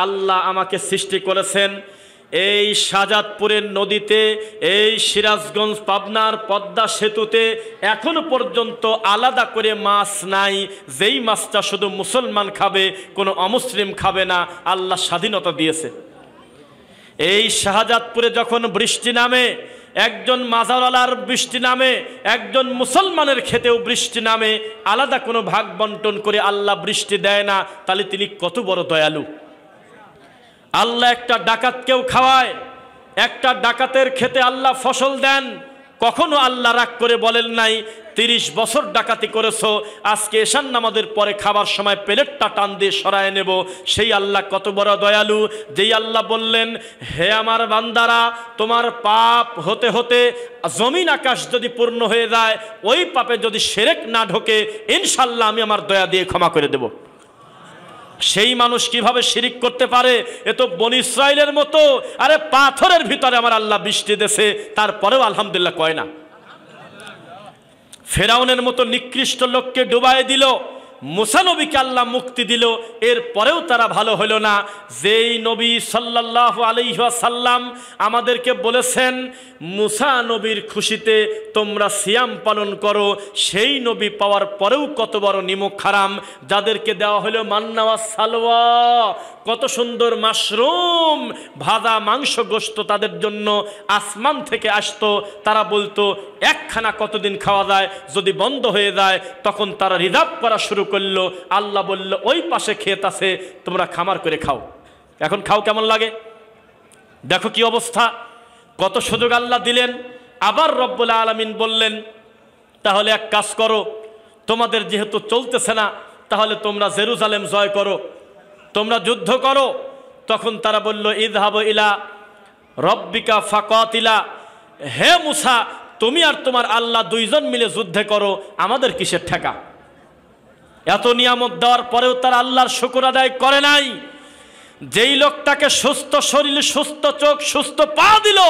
আল্লাহ আমাকে সৃষ্টি করেছেন এই শাহজাদপুরের নদীতে, এই সিরাজগঞ্জ পাবনার পদ্মা সেতুতে এখনো পর্যন্ত আলাদা করে মাছ নাই, যেই মাছটা শুধু মুসলমান খাবে, কোনো অমুসলিম খাবে না। আল্লাহ স্বাধীনতা দিয়েছে। এই শাহজাদপুরে যখন বৃষ্টি নামে, একজন মাজারওয়ালার বৃষ্টি নামে, একজন মুসলমানের খেতেও বৃষ্টি নামে, আলাদা কোনো ভাগ বন্টন করে আল্লাহ বৃষ্টি দেয় না। তাহলে তিনি কত বড় দয়ালু। আল্লাহ একটা ডাকাতকেও খাওয়ায়, একটা ডাকাতের খেতে আল্লাহ ফসল দেন, কখনো আল্লাহ রাগ করে বলেন নাই 30 বছর ডাকাতি করেছো, আজকে এশার নামাজের পরে খাবার সময় প্লেটটা টান দিয়ে সরায় নেব। সেই আল্লাহ কত বড় দয়ালু, যেই আল্লাহ বললেন হে আমার বান্দারা, তোমার পাপ হতে হতে জমিন আকাশ যদি পূর্ণ হয়ে যায়, ওই পাপে যদি শিরক না ঢোকে, ইনশাল্লাহ আমি আমার দয়া দিয়ে ক্ষমা করে দেব। সেই মানুষ কিভাবে শিরিক করতে পারে? এ তো বনি ইসরাইলের মতো, আরে পাথরের ভিতরে আমার আল্লাহ বৃষ্টি দেছে, তারপরেও আলহামদুলিল্লাহ কয় না। ফেরাউনের মতো নিকৃষ্ট লোককে ডুবাই দিল, মুসা নবীকে আল্লাহ মুক্তি দিল, এর পরেও তারা ভালো হলো না। যেই নবী সাল্লাল্লাহু আলাইহি ওয়াসাল্লাম আমাদেরকে বলেছেন মুসা নবীর খুশিতে তোমরা সিয়াম পালন করো, সেই নবী পাওয়ার পরেও কত বড় নিমক হারাম। যাদেরকে দেওয়া হলো মান্না ওয়া সালওয়া, কত সুন্দর মাশরুম ভাজা মাংস গোশত তাদের জন্য আসমান থেকে আসতো, তারা বলতো একখানা কতদিন খাওয়া যায়, যদি বন্ধ হয়ে যায় তখন তারা রিজার্ভ করা শুরু করলো। আল্লাহ বলল ওই পাশে ক্ষেত আছে, তোমরা খামার করে খাও। এখন খাও, কেমন লাগে দেখো কি অবস্থা, কত সুযোগ আল্লাহ দিলেন। আবার রব্বুল আলামিন বললেন তাহলে এক কাজ করো, তোমাদের যেহেতু চলতেছে না, তাহলে তোমরা জেরুজালেম জয় করো, তোমরা যুদ্ধ করো। তখন তারা বলল ইযহাবু ইলা রব্বিকা ফাকাতিলা, হে মুসা তুমি আর তোমার আল্লাহ দুইজন মিলে যুদ্ধে করো, আমাদের কিসের ঠেকা। এত নিয়ামত দেওয়ার পরেও তারা আল্লাহর শুকর আদায় করে নাই। যেই লোকটাকে সুস্থ শরীর, সুস্থ চোখ, সুস্থ পা দিল,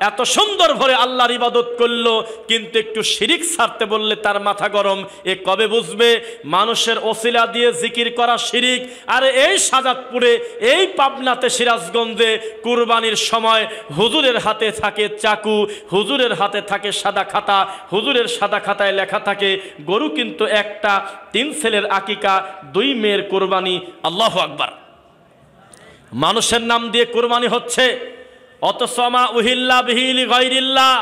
এত সুন্দর ভরে আল্লাহর ইবাদত করলো, কিন্তু একটু শিরিক ছাড়তে বললে তার মাথা গরম। এ কবে বুঝবে মানুষের ওসিলা দিয়ে জিকির করা শিরিক? আরে এই সাজাদপুরে, এই পাবনাতে, সিরাজগঞ্জে কুরবানির সময় হুজুরের হাতে থাকে চাকু, হুজুরের হাতে থাকে সাদা খাতা, হুজুরের সাদা খাতায় লেখা থাকে গরু কিন্তু একটা, 3 ছেলের আকিকা, 2 মেয়ের কোরবানি। আল্লাহু আকবার। মানুষের নাম দিয়ে কোরবানি হচ্ছে, অথচ মা উহিল্লা বিহি লিগাইরিল্লাহ,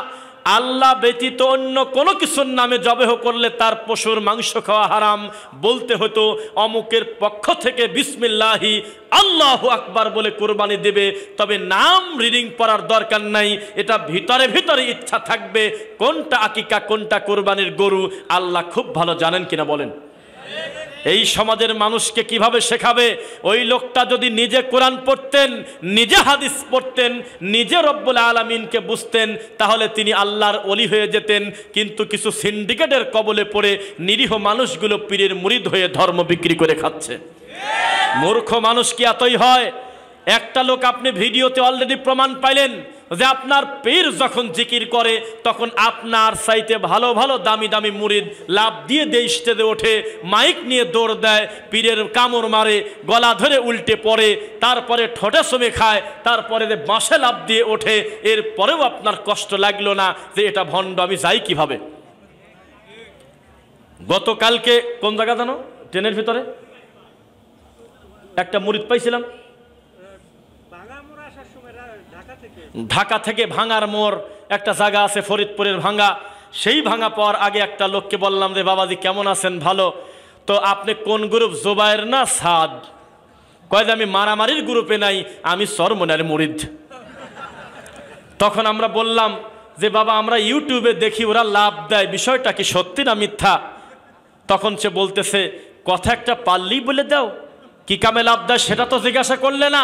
আল্লাহ ব্যতীত অন্য কোনো কিছুর নামে জবেহ করলে তার পশুর মাংস খাওয়া হারাম। বলতে হতো অমুকের পক্ষ থেকে বিসমিল্লাহি আল্লাহু আকবার বলে কোরবানি দেবে, তবে নাম রিডিং পড়ার দরকার নাই। এটা ভিতরে ভিতরে ইচ্ছা থাকবে কোনটা আকিকা, কোনটা কোরবানির গরু, আল্লাহ খুব ভালো জানেন কিনা বলেন। এই সমাজের মানুষকে কিভাবে শেখাবে? ওই লোকটা যদি নিজে কোরআন পড়তেন, নিজে হাদিস পড়তেন, নিজে রব্বুল আলামিনকে বুঝতেন, তাহলে তিনি আল্লাহর ওলি হয়ে যেতেন। কিন্তু কিছু সিন্ডিকেটের কবলে পড়ে নিরীহ মানুষগুলো পীরের মুরিদ হয়ে ধর্ম বিক্রি করে খাচ্ছে। মূর্খ মানুষ কি এতই হয়? একটা লোক আপনি ভিডিওতে অলরেডি প্রমাণ পাইলেন যে আপনার পীর যখন জিকির করে তখন আপনার চাইতে ভালো ভালো দামি দামি মুরিদ লাভ দিয়ে স্টেজে ওঠে, মাইক নিয়ে দৌড় দেয়, পীরের কামড় মারে, গলা ধরে উল্টে পড়ে, তারপরে ঠোঁটে সমে খায়, তারপরে বাঁশে লাভ দিয়ে ওঠে। এরপরেও আপনার কষ্ট লাগলো না যে এটা ভণ্ড, আমি যাই কিভাবে। গতকালকে কোন জায়গা জানো, ট্রেনের ভিতরে একটা মুরিদ পাইছিলাম, ঢাকা থেকে ভাঙার মোড় একটা জায়গা আছে ফরিদপুরের ভাঙ্গা। সেই ভাঙা পাওয়ার আগে একটা লোককে বললাম যে বাবাজি কেমন আছেন? ভালো। তো আপনি কোন গ্রুপ, জোবায়ের না সাদ? কয় যে আমি মারামারির গ্রুপে নাই, আমি চরমনের মুরিদ। তখন আমরা বললাম যে বাবা আমরা ইউটিউবে দেখি ওরা লাভ দেয়, বিষয়টা কি সত্যি না মিথ্যা? তখন সে বলতেছে কথা একটা পারলেই বলে দাও, কি কামে লাভ দেয় সেটা তো জিজ্ঞাসা করলে না।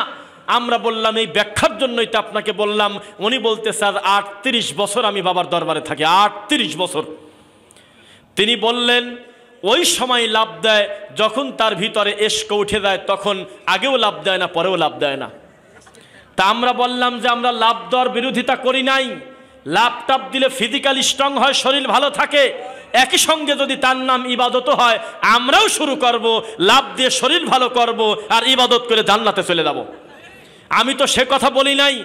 আমরা বললাম এই ব্যাখ্যার জন্যই তো আপনাকে বললাম। উনি বলতে স্যার 38 বছর আমি বাবার দরবারে থাকি, 38 বছর। তিনি বললেন ওই সময় লাভ দেয় যখন তার ভিতরে এশক উঠে যায়, তখন আগেও লাভ দেয় না, পরেও লাভ দেয় না। তা আমরা বললাম যে আমরা লাভ দেওয়ার বিরোধিতা করি নাই, লাভ টাপ দিলে ফিজিক্যালি স্ট্রং হয়, শরীর ভালো থাকে। একই সঙ্গে যদি তার নাম ইবাদত হয়, আমরাও শুরু করব লাভ দিয়ে শরীর ভালো করব আর ইবাদত করে জান্নাতে চলে যাব। আমি তো সে কথা বলি নাই,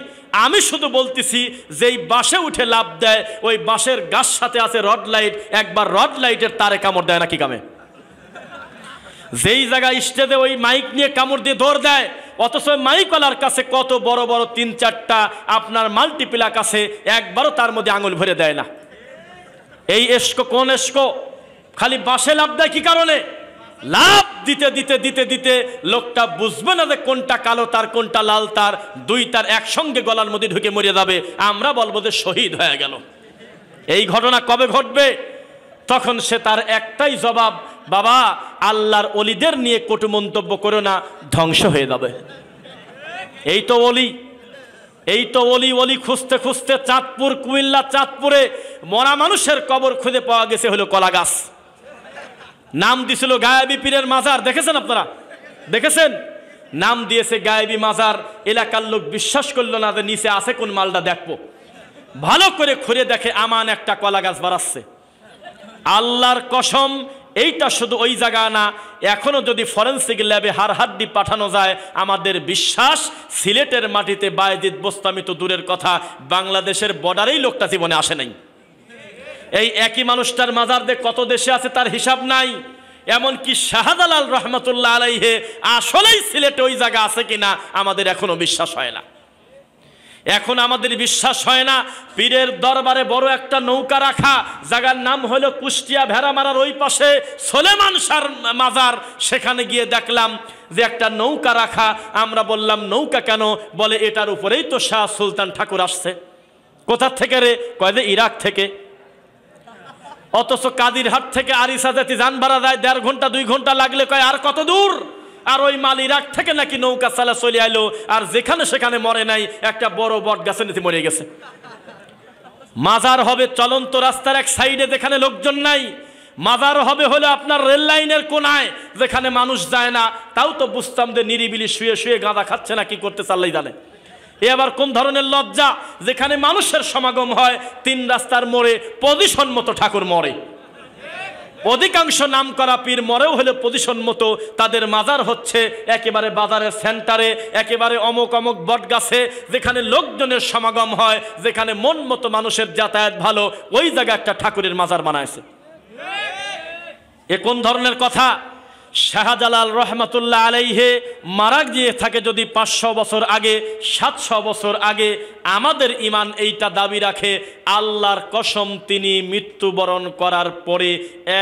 আমি শুধু বলতেছি যেই বাসে উঠে লাভ দেয় ওই বাসের গাছ সাথে আছে রড লাইট, একবার রড লাইটের তারে কামড় দেয় না কি কামে? যেই জায়গায় স্টেজে ওই মাইক নিয়ে কামড় দিয়ে দৌড় দেয়, অথচ মাইকওয়ালার কাছে কত বড় বড় 3-4টা আপনার মাল্টিপ্লাক আছে, একবারও তার মধ্যে আঙুল ভরে দেয় না। এই এসকো কোন এসকো? খালি বাসে লাভ দেয় কি কারণে? লাভ দিতে দিতে দিতে দিতে লোকটা বুঝবে না যে কোনটা কালো তার কোনটা লাল তার, 2 তার একসঙ্গে গলার মধ্যে ঢুকে মরে যাবে। আমরা বলবো যে শহীদ হয়ে গেল। এই ঘটনা কবে ঘটবে? তখন সে তার একটাই জবাব, বাবা আল্লাহর ওলিদের নিয়ে কটু মন্তব্য করো না, ধ্বংস হয়ে যাবে। এই তো ওলি, এই তো ওলি। ওলি খুঁজতে খুঁজতে চাঁদপুর, কুমিল্লা চাঁদপুরে মরা মানুষের কবর খুঁজে পাওয়া গেছে হলো কলা গাছ। নাম দিছিল গায়েবী পীরের মাজার। দেখেছেন আপনারা? দেখেছেন? নাম দিয়েছে গায়েবী মাজার। এলাকার লোক বিশ্বাস করলো না যে নিচে আছে কোন মালটা দেখবো। ভালো করে খুঁড়ে দেখে আমান একটা কলা গাছ বাড়াচ্ছে। আল্লাহর কসম, এইটা শুধু ওই জায়গা না, এখনো যদি ফরেন্সিক ল্যাবে হাড়হাড্ডি পাঠানো যায়, আমাদের বিশ্বাস সিলেটের মাটিতে বায়েজিদ বোস্তামি তো দূরের কথা, বাংলাদেশের বর্ডারেই লোকটা জীবনে আসে নাই। এই একই মানুষটার মাজার দিয়ে কত দেশে আছে তার হিসাব নাই। এমনকি শাহজালাল রহমতুল্লাহ আলাইহে আসলেই সিলেটে ওই জায়গা আছে কিনা আমাদের এখনো বিশ্বাস হয় না। এখন আমাদের বিশ্বাস হয় না। পীরের দরবারে বড় একটা নৌকা রাখা, জায়গার নাম হলো কুষ্টিয়া ভেড়ামারার ওই পাশে সোলেমান শাহর মাজার। সেখানে গিয়ে দেখলাম যে একটা নৌকা রাখা। আমরা বললাম নৌকা কেন? বলে এটার উপরেই তো শাহ সুলতান ঠাকুর আসছে। কোথা থেকে রে? কয় যে ইরাক থেকে। অথচ কাদিরহাট থেকে আরিসা জাতি যান ভাড়া যায় 1.5 ঘন্টা 2 ঘন্টা লাগলে, কয় আর কত দূর? আর ওই মাল ইরাক থেকে নাকি নৌকা চালা চলে আইলো, আর যেখানে সেখানে মরে নাই, একটা বড় বট গাছের নিচে মরে গেছে। মাজার হবে চলন্ত রাস্তার এক সাইডে যেখানে লোকজন নাই। মাজার হবে হলো আপনার রেল লাইনের কোনায় যেখানে মানুষ যায় না। তাও তো বুঝতাম যে নিরিবিলি শুয়ে শুয়ে গাঁদা খাচ্ছে না কি করতে চাল্লাই জানে। এ আবার কোন ধরনের লজ্জা যেখানে মানুষের সমাগম হয় 3 রাস্তার মোড়ে পজিশন মতো ঠাকুর মরে। অধিকাংশ নাম করা পীর মরেও হলে পজিশন মতো। তাদের মাজার হচ্ছে একেবারে বাজারের সেন্টারে, একেবারে অমুক অমুক বট গাছে, যেখানে লোকজনের সমাগম হয়, যেখানে মন মতো মানুষের যাতায়াত ভালো, ওই জায়গায় একটা ঠাকুরের মাজার বানাইছে। এ কোন ধরনের কথা? শাহজালাল রহমতুল্লাহ আলাইহে মারা গিয়ে থাকে যদি 500 বছর আগে, 700 বছর আগে, আমাদের ইমান এইটা দাবি রাখে, আল্লাহর কসম তিনি মৃত্যুবরণ করার পরে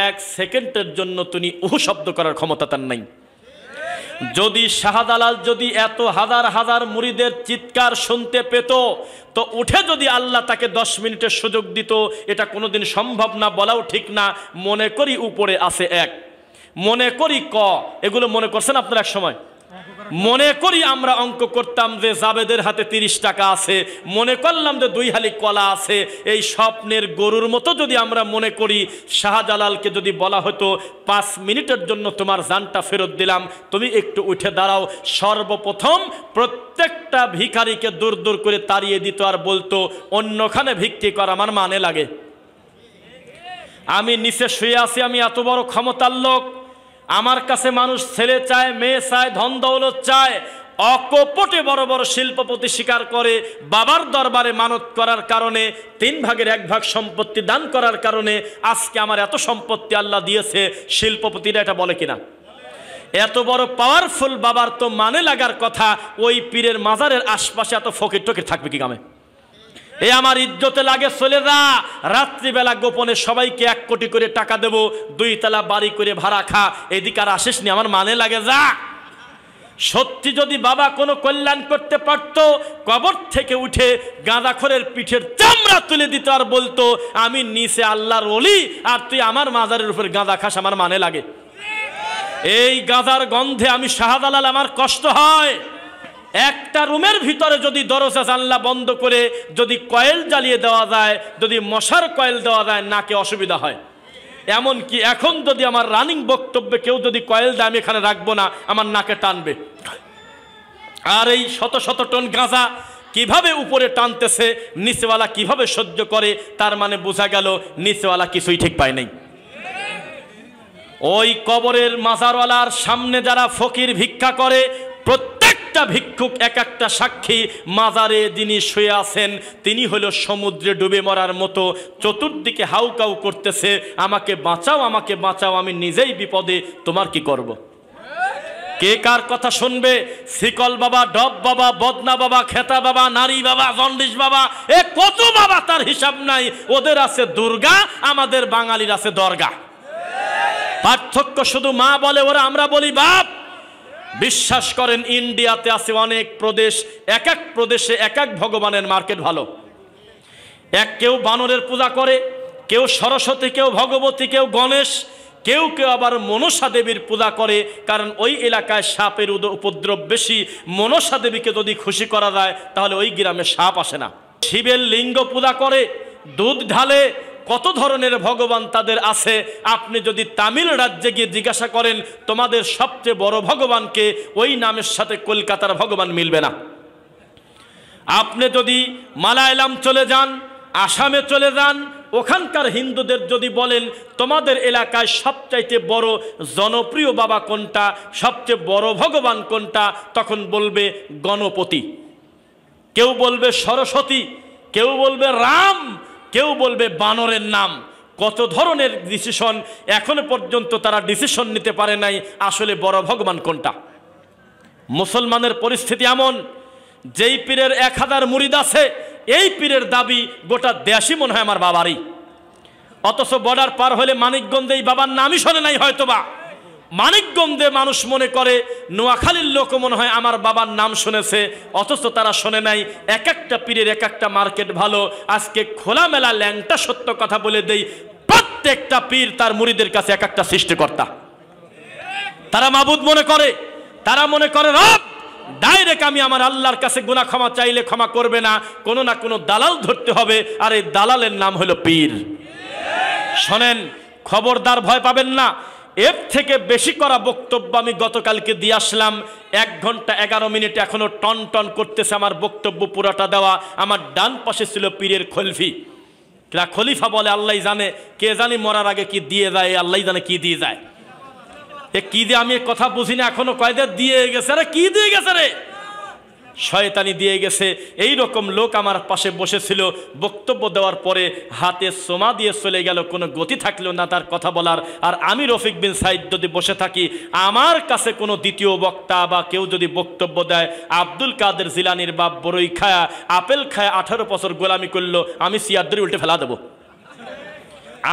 1 সেকেন্ডের জন্য তিনি উহু শব্দ করার ক্ষমতা তার নাই। যদি শাহজালাল যদি এত হাজার হাজার মুরিদের চিৎকার শুনতে পেত, তো উঠে যদি আল্লাহ তাকে 10 মিনিটের সুযোগ দিত, এটা কোনোদিন সম্ভব না, বলাও ঠিক না। মনে করি উপরে আছে 1, মনে করি ক, এগুলো মনে করছেন আপনারা এক সময়? মনে করি আমরা অঙ্ক করতাম যে জাবেদের হাতে 30 টাকা আছে, মনে করলাম যে 2 হালি কলা আছে। এই স্বপ্নের গরুর মতো যদি আমরা মনে করি, শাহজালালকে যদি বলা হতো 5 মিনিটের জন্য তোমার জানটা ফেরত দিলাম, তুমি একটু উঠে দাঁড়াও, সর্বপ্রথম প্রত্যেকটা ভিখারিকে দূর দূর করে তাড়িয়ে দিত আর বলতো অন্যখানে ভিক্ষি করা আমার মানে লাগে। আমি নিচে শুয়ে আছি, আমি এত বড় ক্ষমতার লোক, আমার কাছে মানুষ ছেলে চায়, মেয়ে চায়, ধন দৌলত চায়, অকপটে বড় বড় শিল্পপতি স্বীকার করে, বাবার দরবারে মানত করার কারণে 3 ভাগের 1 ভাগ সম্পত্তি দান করার কারণে আজকে আমার এত সম্পত্তি আল্লাহ দিয়েছে। শিল্পপতিরা এটা বলে কিনা? এত বড় পাওয়ারফুল বাবার তো মানে লাগার কথা। ওই পীরের মাজারের আশপাশে এত ফকির টকির থাকবে কি কামে? এ আমার ইজ্জতে লাগে, চলে যা। রাত্রিবেলা গোপনে সবাইকে 1 কোটি করে টাকা দেব, 2 তলা বাড়ি করে ভাড়া খা, এদিকে আর আসিস নি, আমার মানে লাগে, যা। সত্যি যদি বাবা কোনো কল্যাণ করতে পারত, কবর থেকে উঠে গাঁদাখোরের পিঠের চামড়া তুলে দিত আর বলতো আমি নিচে আল্লাহর ওলি আর তুই আমার মাজারের উপর গাঁদা খাস, আমার মানে লাগে। এই গাঁদার গন্ধে আমি শাহজালাল, আমার কষ্ট হয়। একটা রুমের ভিতরে যদি দরজা জানলা বন্ধ করে যদি কয়েল জ্বালিয়ে দেওয়া যায়, যদি মশার কয়েল দেওয়া যায়, নাকে অসুবিধা হয়। এমনকি এখন যদি আমার রানিং বক্তব্যে কেউ যদি কয়েল দেয়, আমি এখানে রাখবো না, আমার নাকে টানবে। আর এই শত শত টন গাঁজা কিভাবে উপরে টানতেছে, নিচেওয়ালা কিভাবে সহ্য করে, তার মানে বোঝা গেল নিচেওয়ালা কিছুই ঠিক পায় নাই। ওই কবরের মাজারওয়ালার সামনে যারা ফকির ভিক্ষা করে, প্রত্যেকটা ভিক্ষুক এক একটা সাক্ষী। মাজারে যিনি শুয়ে আছেন তিনি হলো সমুদ্রে ডুবে মরার মতো, চতুর্দিকে হাউকাউ করতেছে, আমাকে বাঁচাও, আমাকে বাঁচাও, আমি নিজেই বিপদে, তোমার কি করব? কে কার কথা শুনবে? শিকল বাবা, ডব বাবা, বদনা বাবা, খেতা বাবা, নারী বাবা, জন্ডিস বাবা, এ কত বাবা তার হিসাব নাই। ওদের আছে দুর্গা, আমাদের বাঙালির আছে দরগা। পার্থক্য শুধু মা বলে ওরা, আমরা বলি বাপ। বিশ্বাস করেন ইন্ডিয়াতে আছে অনেক প্রদেশ, এক এক প্রদেশে এক এক ভগবানের মার্কেট ভালো। কেউ বানরের পূজা করে, কেউ সরস্বতী, কেউ ভগবতী, কেউ গণেশ, কেউ কেউ আবার মনসা দেবীর পূজা করে, কারণ ওই এলাকায় সাপের উপদ্রব বেশি। মনসা দেবীকে যদি খুশি করা যায় তাহলে ওই গ্রামে সাপ আসে না। শিবের লিঙ্গ পূজা করে, দুধ ঢালে, কত ধরনের ভগবান তাদের আছে। আপনি যদি তামিল রাজ্যে গিয়ে জিজ্ঞাসা করেন তোমাদের সবচেয়ে বড় ভগবানকে, ওই নামের সাথে কলকাতার ভগবান মিলবে না। আপনি যদি মালায়ালাম চলে যান, আসামে চলে যান, ওখানকার হিন্দুদের যদি বলেন তোমাদের এলাকায় সবচাইতে বড় জনপ্রিয় বাবা কোনটা, সবচেয়ে বড় ভগবান কোনটা, তখন বলবে গণপতি, কেউ বলবে সরস্বতী, কেউ বলবে রাম, কেউ বলবে বানরের নাম। কত ধরনের ডিসিশন, এখনো পর্যন্ত তারা ডিসিশন নিতে পারে নাই আসলে বড় ভগবান কোনটা। মুসলমানের পরিস্থিতি এমন, যেই পীরের 1000 মুরিদ আছে, এই পীরের দাবি গোটা দেশই মনে হয় আমার বাবারই। অথচ বর্ডার পার হলে মানিকগঞ্জে এই বাবার নামই শোনে নাই হয়তোবা। মানিকগঞ্জে মানুষ মনে করে, নোয়াখালীর লোক মনে হয় আমার বাবার নাম শুনেছে, অথচ তারা শোনে নাই। এক একটা পীরের এক একটা মার্কেট ভালো। আজকে খোলামেলা ল্যাংটা সত্য কথা বলে দেই, প্রত্যেকটা পীর তার মুরিদের কাছে এক একটা সৃষ্টিকর্তা। তারা মাবুদ মনে করে, তারা মনে করে রব। ডাইরেক্ট আমি আমার আল্লাহর কাছে গুনাহ ক্ষমা চাইলে ক্ষমা করবে না, কোনো না কোনো দালাল ধরতে হবে, আর এই দালালের নাম হলো পীর। শোনেন, খবরদার ভয় পাবেন না। এর থেকে বেশি করা বক্তব্য আমি গতকালকে দিয়ে আসলাম। 1 ঘন্টা 11 মিনিট এখনো টন টন করতেছে আমার বক্তব্য পুরাটা দেওয়া। আমার ডান পাশে ছিল পীরের খলিফি, খলিফা বলে আল্লাহ জানে, কে জানি মরার আগে কি দিয়ে যায়, আল্লাহ জানে কি দিয়ে যায়। কি দিয়ে আমি কথা বুঝি না এখনো, কয়দের দিয়ে গেছে রে, কি দিয়ে গেছে রে, শয়তানি দিয়ে গেছে। এই রকম লোক আমার পাশে বসেছিল, বক্তব্য দেওয়ার পরে হাতে সোমা দিয়ে চলে গেল, কোনো গতি থাকলো না তার কথা বলার। আর আমি রফিক বিন সাইদ যদি বসে থাকি, আমার কাছে কোনো দ্বিতীয় বক্তা বা কেউ যদি বক্তব্য দেয়, আব্দুল কাদের জিলানির বাপ বড়ই খায়া আপেল খায়া 18 বছর গোলামি করলো, আমি সিয়ার ধরে উল্টে ফেলা দেবো।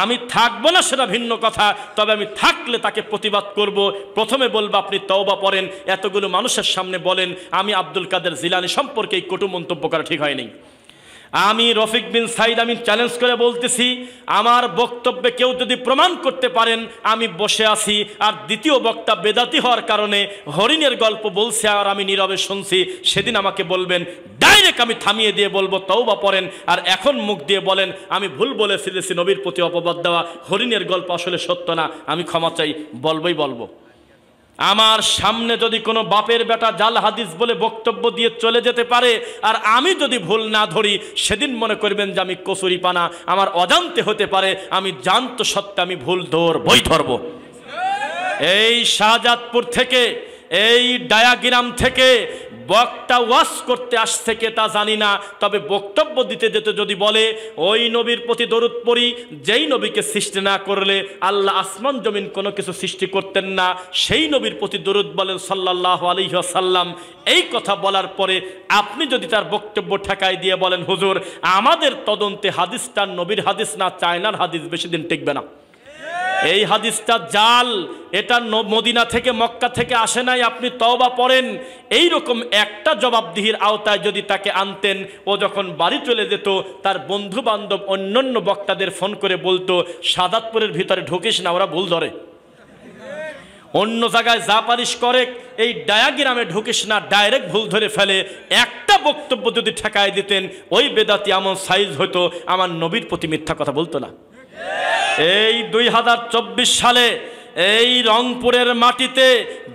আমি থাকবো না সেটা ভিন্ন কথা, তবে আমি থাকলে তাকে প্রতিবাদ করব। প্রথমে বলবো আপনি তওবা পড়েন, এতগুলো মানুষের সামনে বলেন আমি আব্দুল কাদের জিলানী সম্পর্কে এই কটু মন্তব্য করা ঠিক হয়নি। আমি রফিক বিন সাইদ আমি চ্যালেঞ্জ করে বলতেছি, আমার বক্তব্যে কেউ যদি প্রমাণ করতে পারেন আমি বসে আছি। আর দ্বিতীয় বক্তা বেদাতি হওয়ার কারণে হরিণের গল্প বলছে আর আমি নীরবে শুনছি, সেদিন আমাকে বলবেন, ডাইরেক্ট আমি থামিয়ে দিয়ে বলবো তওবা পড়েন। আর এখন মুখ দিয়ে বলেন আমি ভুল বলে ফেলেছি, নবীর প্রতি অপবাদ দেওয়া, হরিণের গল্প আসলে সত্য না, আমি ক্ষমা চাই, বলবই বলবো। আমার সামনে যদি কোনো বাপের বেটা জাল হাদিস বলে বক্তব্য দিয়ে চলে যেতে পারে, আর আমি যদি ভুল না ধরি, সেদিন মনে করবেন যে আমি কচুরি পানা, আমার অজান্তে হতে পারে, আমি জানতো সত্য আমি ভুল বই ধরবো। এই শাহজাদপুর থেকে, এই ডায়াগ্রাম থেকে বক্তা ওয়াজ করতে আসছে কে তা জানি না, তবে বক্তব্য দিতে যেতে যদি বলে ওই নবীর প্রতি দরুদ পড়ি যেই নবীকে সৃষ্টি না করলে আল্লাহ আসমান জমিন কোনো কিছু সৃষ্টি করতেন না, সেই নবীর প্রতি দরুদ বলেন সাল্লাল্লাহু আলাইহি ওয়াসাল্লাম। এই কথা বলার পরে আপনি যদি তার বক্তব্য ঠেকাই দিয়ে বলেন হুজুর আমাদের তদন্তে হাদিসটা নবীর হাদিস না চায়নার হাদিস, বেশি দিন টিকবে না, এই হাদিসটা জাল, এটা মদিনা থেকে মক্কা থেকে আসে নাই, আপনি তওবা পড়েন। এই রকম একটা জবাবদিহির আওতায় যদি তাকে আনতেন, ও যখন বাড়ি চলে যেত তার বন্ধু বান্ধব অন্যান্য বক্তাদের ফোন করে বলতো শাহাদাতপুরের ভিতরে ঢুকিস না, ওরা ভুল ধরে, অন্য জায়গায় যা পারিস করে, এই ডায়াগ্রামে ঢুকিস না, ডাইরেক্ট ভুল ধরে ফেলে। একটা বক্তব্য যদি ঠেকায় দিতেন, ওই বেদাতি এমন সাইজ হতো আমার নবীর প্রতি মিথ্যা কথা বলতো না। এই 2024 সালে এই রংপুরের মাটিতে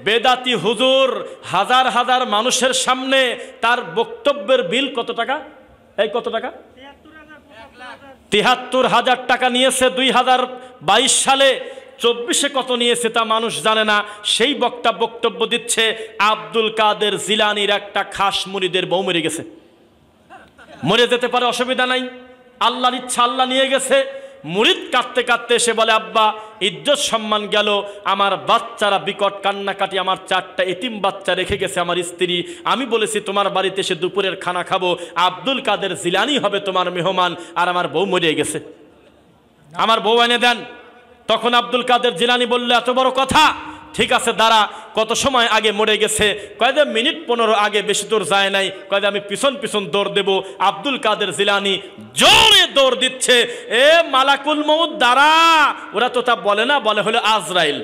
বেদাতি হুজুর হাজার হাজার মানুষের সামনে তার বক্তব্যের বিল কত টাকা? এই কত টাকা? 73,000 টাকা নিয়েছে 2022 সালে। 24-এ কত নিয়েছে তা মানুষ জানে না। সেই বক্তা বক্তব্য দিচ্ছে আব্দুল কাদের জিলানির একটা খাস মুরিদের বউ মরে গেছে, মরে যেতে পারে, অসুবিধা নাই, আল্লাহর ইচ্ছা, আল্লাহ নিয়ে গেছে। মুরিদ কাঁদতে কাঁদতে এসে বলে আব্বা ইজ্জত সম্মান গেল, আমার বাচ্চারা বিকট কান্নাকাটি, আমার 4টা এতিম বাচ্চা রেখে গেছে আমার স্ত্রী, আমি বলেছি তোমার বাড়িতে এসে দুপুরের খানা খাবো, আব্দুল কাদের জিলানি হবে তোমার মেহমান, আর আমার বউ মরে গেছে, আমার বউ এনে দেন। তখন আব্দুল কাদের জিলানি বলল এত বড় কথা, ঠিক আছে দাঁড়া, কত সময় আগে মরে গেছে? কয় যে মিনিট 15 আগে, বেশি দূর যায় নাই। কয় যে আমি পিছন পিছন দৌড় দেব। আব্দুল কাদের জিলানী জোরে দৌড় দিচ্ছে, এ মালাকুল মউত দাঁড়া। ওরা তো তা বলে না, বলে হলো আজরাইল।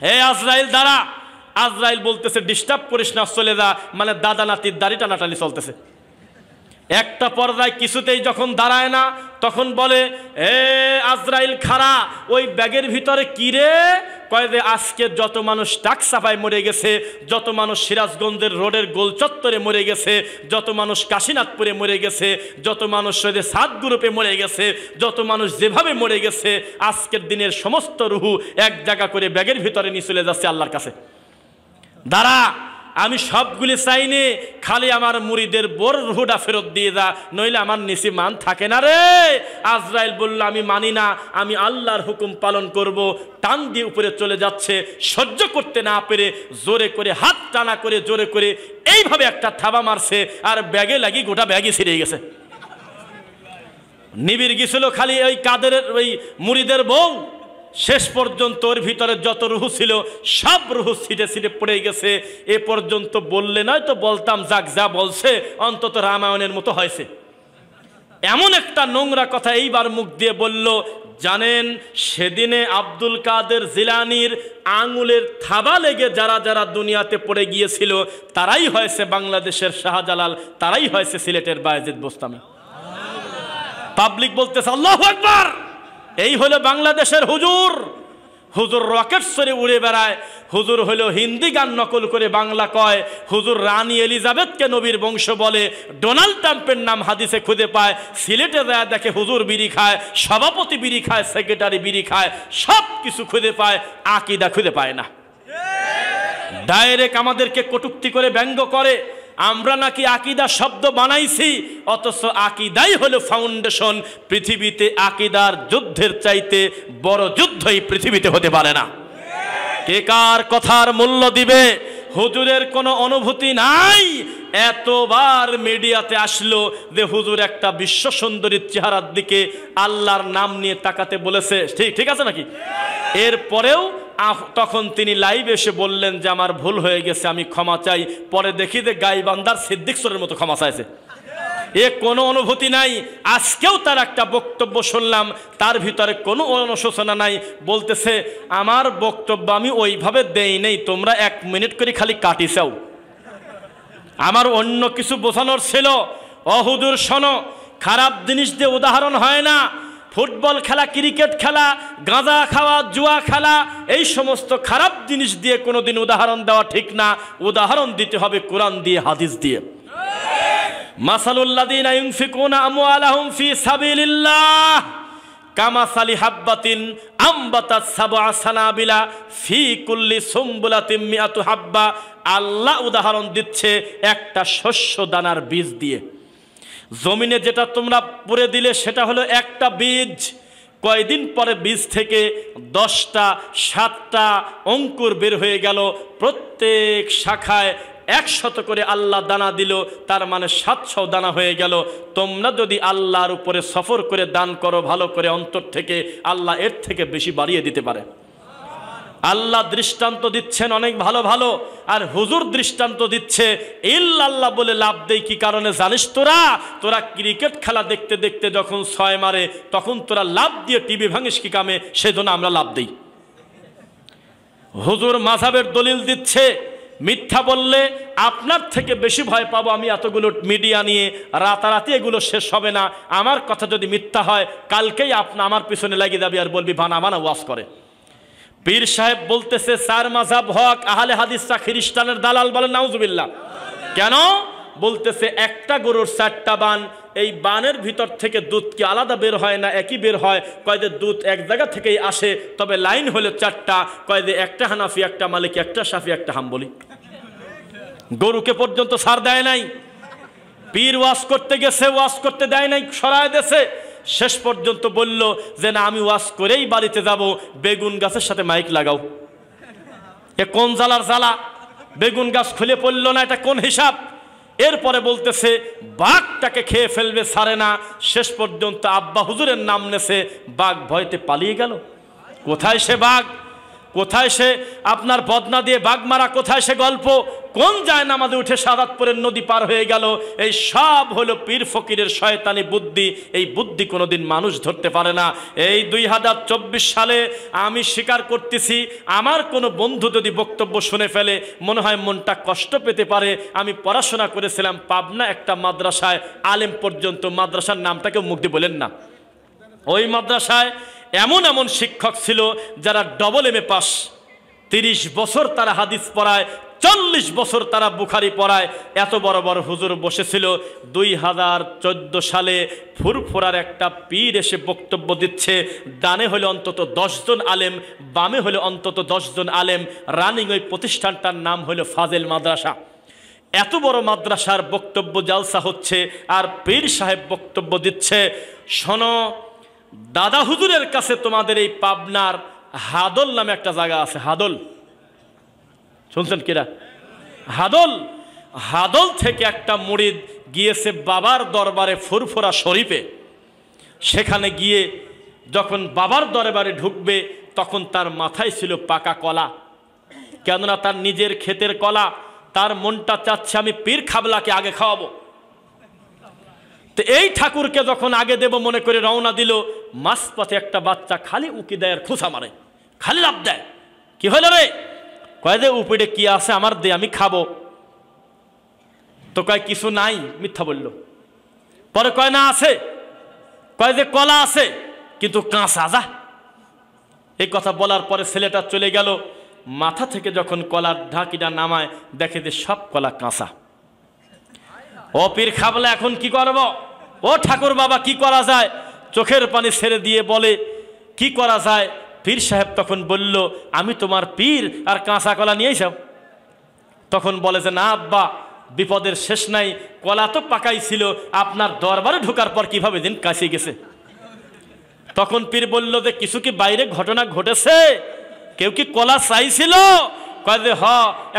হে আজরাইল দাঁড়া। আজরাইল বলতেছে ডিস্টার্ব করিস না, চলে যা। মানে দাদা নাতির দাড়ি টানাটানি চলতেছে। একটা পর্যায়ে কিছুতেই যখন দাঁড়ায় না, তখন বলে এ আজরাইল খাড়া, ওই ব্যাগের ভিতরে কি রে? কয় যে আজকে যত মানুষ টাকসাফায় মরে গেছে, যত মানুষ সিরাজগঞ্জের রোডের গোল চত্বরে মরে গেছে, যত মানুষ কাশীনাথপুরে মরে গেছে, যত মানুষ সাত গ্রুপে মরে গেছে, যত মানুষ যেভাবে মরে গেছে, আজকের দিনের সমস্ত রুহু এক জায়গা করে ব্যাগের ভিতরে নিয়ে চলে যাচ্ছে আল্লাহর কাছে। দাঁড়া, আমি সবগুলি চাইনি, খালি আমার মুরিদের বোর রুহুটা ফেরত দিয়ে যা, নইলে আমার নিচে মান থাকে না রে। আজরাইল বলল আমি মানি না, আমি আল্লাহর হুকুম পালন করব। টান দিয়ে উপরে চলে যাচ্ছে, সহ্য করতে না পেরে জোরে করে হাত টানা করে জোরে করে এইভাবে একটা থাবা মারছে, আর ব্যাগে লাগি গোটা ব্যাগই ছিঁড়ে গেছে। নিবিড় গেছিল খালি ওই কাদের ওই মুরিদের বউ। শেষ পর্যন্ত ওর ভিতরে যত রুহু ছিল সব রুহু ছিটে ছিটে পড়ে গেছে। এ পর্যন্ত বললে নয় তো বলতাম, যাক যা বলছে অন্তত রামায়ণের মতো হয়েছে। এমন একটা নোংরা কথা এইবার মুখ দিয়ে বলল। জানেন সেদিনে আব্দুল কাদের জিলানীর আঙুলের থাবা লেগে যারা যারা দুনিয়াতে পড়ে গিয়েছিল, তারাই হয়েছে বাংলাদেশের শাহজালাল, তারাই হয়েছে সিলেটের বায়েজিদ বোস্তামি। পাবলিক বলতেছে আল্লাহু আকবার। এই হলো বাংলাদেশের হুজুর। হুজুর রকেট সরে উড়ে বেড়ায়। হুজুর হলো হিন্দি গান নকল করে বাংলা কয়। হুজুর রানী এলিজাবেথকে নবীর বংশ বলে। ডোনাল্ড ট্রাম্পের নাম হাদিসে খুঁজে পায়। সিলেটে যায় দেখে হুজুর বিড়ি খায়, সভাপতি বিড়ি খায়, সেক্রেটারি বিড়ি খায়, সব কিছু খুঁজে পায়, আকীদা খুঁজে পায় না। ডাইরেক্ট আমাদেরকে কটূক্তি করে ব্যঙ্গ করে আমরা নাকি আকীদা শব্দ বানাইছি, অথচ আকীদাই হলো ফাউন্ডেশন। পৃথিবীতে আকীদার যুদ্ধের চাইতে বড় যুদ্ধই পৃথিবীতে হতে পারে না। কে কার কথার মূল্য দিবে? হুজুরের কোনো অনুভূতি নাই। এতবার মিডিয়াতে আসলো যে হুজুর একটা বিশ্ব সুন্দরীর চেহারার দিকে আল্লাহর নাম নিয়ে তাকাতে বলেছে, ঠিক আছে নাকি? এরপরেও তখন তিনি লাইভ এসে বললেন যে আমার ভুল হয়ে গেছে, আমি ক্ষমা চাই। পরে দেখি যে গাইবান্দার সিদ্দিক সরের মতো ক্ষমা চাইছে। এ কোনো অনুভূতি নাই। আজকেও তার একটা বক্তব্য শুনলাম, তার ভিতরে কোনো অনুশোচনা নাই। বলতেছে আমার বক্তব্য আমি ওইভাবে দেই নেই, তোমরা 1 মিনিট করে খালি কাটি চাও। আমার অন্য কিছু বোঝানোর ছিল। হুজুর শোনো, খারাপ জিনিস দিয়ে উদাহরণ হয় না। ফুটবল খেলা, ক্রিকেট খেলা, গাঁজা খাওয়া, জুয়া খেলা, এই সমস্ত খারাপ জিনিস দিয়ে কোনোদিন উদাহরণ দেওয়া ঠিক না। উদাহরণ দিতে হবে কোরআন দিয়ে, হাদিস দিয়ে। মাসালুল্লাযীনা ইউনফিকুনা আমওয়ালাহুম ফি সাবিলিল্লাহ কামাসালি হাব্বাতিন আমবাতাত সাবআ সানাবিলা ফি কুল্লি সুমবুলাতিন মিআতু হাব্বা। আল্লাহ উদাহরণ দিচ্ছে একটা শস্য দানার বীজ দিয়ে। জমিনে যেটা তোমরা পুরে দিলে সেটা হলো একটা বীজ। কয়দিন পরে বীজ থেকে 10টা 7টা অঙ্কুর বের হয়ে গেল। প্রত্যেক শাখায় 100 করে আল্লাহ দানা দিল, তার মানে 700 দানা হয়ে গেল। তোমরা যদি আল্লাহর উপরে সফর করে দান করো ভালো করে অন্তর থেকে, আল্লাহ এর থেকে বেশি বাড়িয়ে দিতে পারে। আল্লাহ দৃষ্টান্ত দিচ্ছেন অনেক ভালো ভালো, আর হুজুর দৃষ্টান্ত দিচ্ছে ইল্লাল্লাহ বলে লাভ দেই কি কারণে জানিস? তোরা ক্রিকেট খেলা দেখতে দেখতে যখন 6 মারে তখন তোরা লাভ দিয়ে টিভি ভাঙিস কি কামে? সেজন্য আমরা লাভ দেই। হুজুর মাযহাবের দলিল দিচ্ছে, মিথ্যা বললে আপনার থেকে বেশি ভয় পাবো আমি। এতগুলো মিডিয়া নিয়ে রাতারাতি এগুলো শেষ হবে না। আমার কথা যদি মিথ্যা হয় কালকেই আমার পিছনে লাগিয়ে যাবে আর বলবি বানা বানা ওয়াজ করে। পীর সাহেব বলতেছে 4 মাযহাব হক, আহলে হাদিসরা খ্রিস্টানের দালাল বলে। নাউজুবিল্লাহ। কেন? বলতেছে একটা গরুর 4টা বান, এই বানের ভিতর থেকে দুধ কি আলাদা বের হয় না একই বের হয়? কয় যে দুধ এক জায়গা থেকেই আসে, তবে লাইন হলো 4টা। কয় যে একটা হানাফি, একটা মালিকি, একটা শাফি, একটা হাম্বলি। গরুকে পর্যন্ত ছাড় দেয় নাই। পীর ওয়াজ করতে গেছে, ওয়াজ করতে দেয় নাই, সরায় দেছে। শেষ পর্যন্ত বলল যে না আমি ওয়াজ করেই বাড়িতে যাব, বেগুন গাছের সাথে মাইক লাগাও। এ কোন জ্বালার জ্বালা? বেগুন গাছ খুলে পড়ল না, এটা কোন হিসাব? এরপরে বলতেছে বাঘটাকে খেয়ে ফেলবে, ছাড়ে না। শেষ পর্যন্ত আব্বা হুজুরের নাম নেছে, বাঘ ভয়তে পালিয়ে গেল। কোথায় সে বাঘ? কোথায় সে আপনার বদনা দিয়ে বাঘ মারা, কোথায় সে গল্প, কোন যায় নামাজে উঠে শাহাদাতপুরের নদী পার হয়ে গেল, এই সব হলো পীর ফকিরের শয়তানি বুদ্ধি। এই বুদ্ধি কোনোদিন মানুষ ধরতে পারে না। এই 2024 সালে আমি স্বীকার করতেছি, আমার কোনো বন্ধু যদি বক্তব্য শুনে ফেলে মনে হয় মনটা কষ্ট পেতে পারে। আমি পড়াশোনা করেছিলাম পাবনা একটা মাদ্রাসায়, আলেম পর্যন্ত, মাদ্রাসার নামটাকে মুখ দিয়ে বলেন না। ওই মাদ্রাসায় এমন এমন শিক্ষক ছিল যারা ডবল এমএ পাস, 30 বছর তারা হাদিস পড়ায়, 40 বছর তারা বুখারি পড়ায়। এত বড় বড় হুজুর বসেছিল। 2014 সালে ফুরফুরার একটা পীর এসে বক্তব্য দিচ্ছে, ডানে হলে অন্তত 10 জন আলেম, বামে হলে অন্তত 10 জন আলেম। রানিং ওই প্রতিষ্ঠানটার নাম হলো ফাজেল মাদ্রাসা। এত বড় মাদ্রাসার বক্তব্য জালসা হচ্ছে, আর পীর সাহেব বক্তব্য দিচ্ছে, শোনো দাদা হুজুরের কাছে তোমাদের এই পাবনার হাদল নামে একটা জায়গা আছে, হাদল শুনছেন কিরা? হাদল, হাদল থেকে একটা মুরিদ গিয়েছে বাবার দরবারে ফুরফুরা শরীফে। সেখানে গিয়ে যখন বাবার দরবারে ঢুকবে তখন তার মাথায় ছিল পাকা কলা, কেননা তার নিজের ক্ষেতের কলা। তার মনটা চাচ্ছে আমি পীর খাবলাকে আগে খাওয়াবো। তো এই ঠাকুরকে যখন আগে দেব মনে করে রওনা দিল, মাঝপথে একটা বাচ্চা খালি উকি দেয় আর খোঁচা মারে, খালি লাভ দেয়। কি হলো রে? কয় যে উপরে কি আছে আমার দে, আমি খাবো। তো কয় কিছু নাই, মিথ্যা বলল। পরে কয় না আছে, কয় যে কলা আছে কিন্তু কাঁচা, যা। এই কথা বলার পরে ছেলেটা চলে গেল। মাথা থেকে যখন কলার ঢাকিটা নামায় দেখে যে সব কলা কাঁচা। ও পীর খাবলা এখন কি করব? ও ঠাকুর বাবা কি করা যায়? চোখের পানি ছেড়ে দিয়ে বলে কি করা যায়? পীর সাহেব তখন বলল আমি তোমার পীর আর কাঁচা কলা নিয়ে যাও। তখন বলে যে না আব্বা, বিপদের শেষ নাই, কলা তো পাকাই ছিল, আপনার দরবারে ঢোকার পর কিভাবে দিন কাছে গেছে। তখন পীর বলল যে কিছু কি বাইরে ঘটনা ঘটেছে? কেউ কি কলা চাইছিল? কয় যে হ,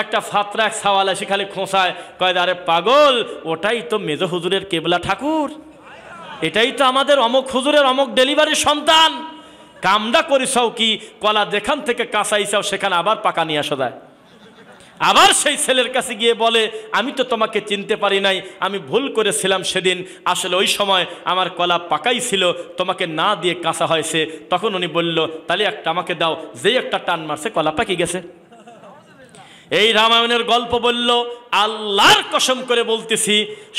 একটা ফাতরা এক সাওয়াল এসে খালি খোঁচায়। কয় যে আরে পাগল, ওটাই তো মেজ হুজুরের কেবলা ঠাকুর, এটাই তো আমাদের অমুক হুজুরের অমুক ডেলিভারি সন্তান। কামডা করিসাও কি, কলা যেখান থেকে কাঁচাইছাও সেখানে আবার পাকা নিয়ে আসা যায়। আবার সেই ছেলের কাছে গিয়ে বলে আমি তো তোমাকে চিনতে পারি নাই, আমি ভুল করেছিলাম সেদিন, আসলে ওই সময় আমার কলা পাকাই ছিল, তোমাকে না দিয়ে কাঁচা হয়েছে। তখন উনি বলল তাহলে একটা আমাকে দাও। যেই একটা টান মারছে কলা পাকি গেছে। এই রামায়ণের গল্প বলল, আল্লাহর কসম করে বলতেছি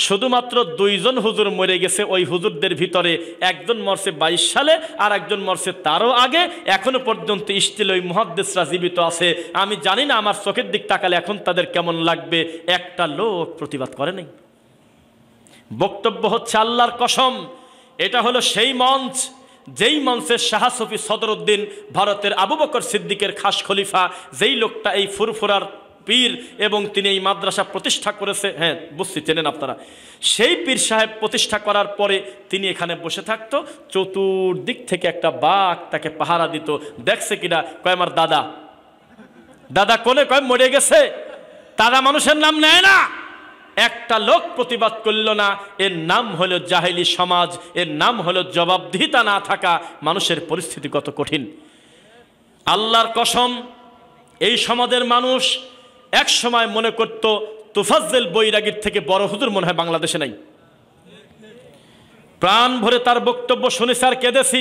শুধুমাত্র 2 জন হুজুর মরে গেছে। ওই হুজুরদের ভিতরে একজন মরছে 22 সালে আর একজন মরছে তারও আগে। এখনো পর্যন্ত স্টিল ওই মুহাদ্দিসরা জীবিত আছে। আমি জানি না আমার চোখের দিক তাকালে এখন তাদের কেমন লাগবে। একটা লোক প্রতিবাদ করে নাই। বক্তব্য হচ্ছে আল্লাহর কসম, এটা হলো সেই মঞ্চ যেই মঞ্চে শাহ সফি সদরউদ্দিন, ভারতের আবু বকর সিদ্দিকের খাস খলিফা, যেই লোকটা এই ফুরফুরার পীর এবং তিনি এই মাদ্রাসা প্রতিষ্ঠা করেছে, হ্যাঁ বুঝছি চেনেন আপনারা, সেই পীর সাহেব প্রতিষ্ঠা করার পরে তিনি এখানে বসে থাকতো। চতুর্দিক থেকে একটা বাঘ তাকে পাহারা দিত। দেখছে কিনা? কয় আমার দাদা। দাদা কোনে? কয় মরে গেছে। তারা মানুষের নাম নেয় না। একটা লোক প্রতিবাদ করল না। এর নাম হলো জাহেলি সমাজ, এর নাম হলো জবাবদিহিতা না থাকা। মানুষের পরিস্থিতি কত কঠিন। আল্লাহর কসম, এই সমাজের মানুষ এক সময় মনে করত তোফাজ্জল বৈরাগীর থেকে বড় হুজুর মনে হয় বাংলাদেশে নাই। প্রাণ ভরে তার বক্তব্য শুনেছি আর কেঁদেছি।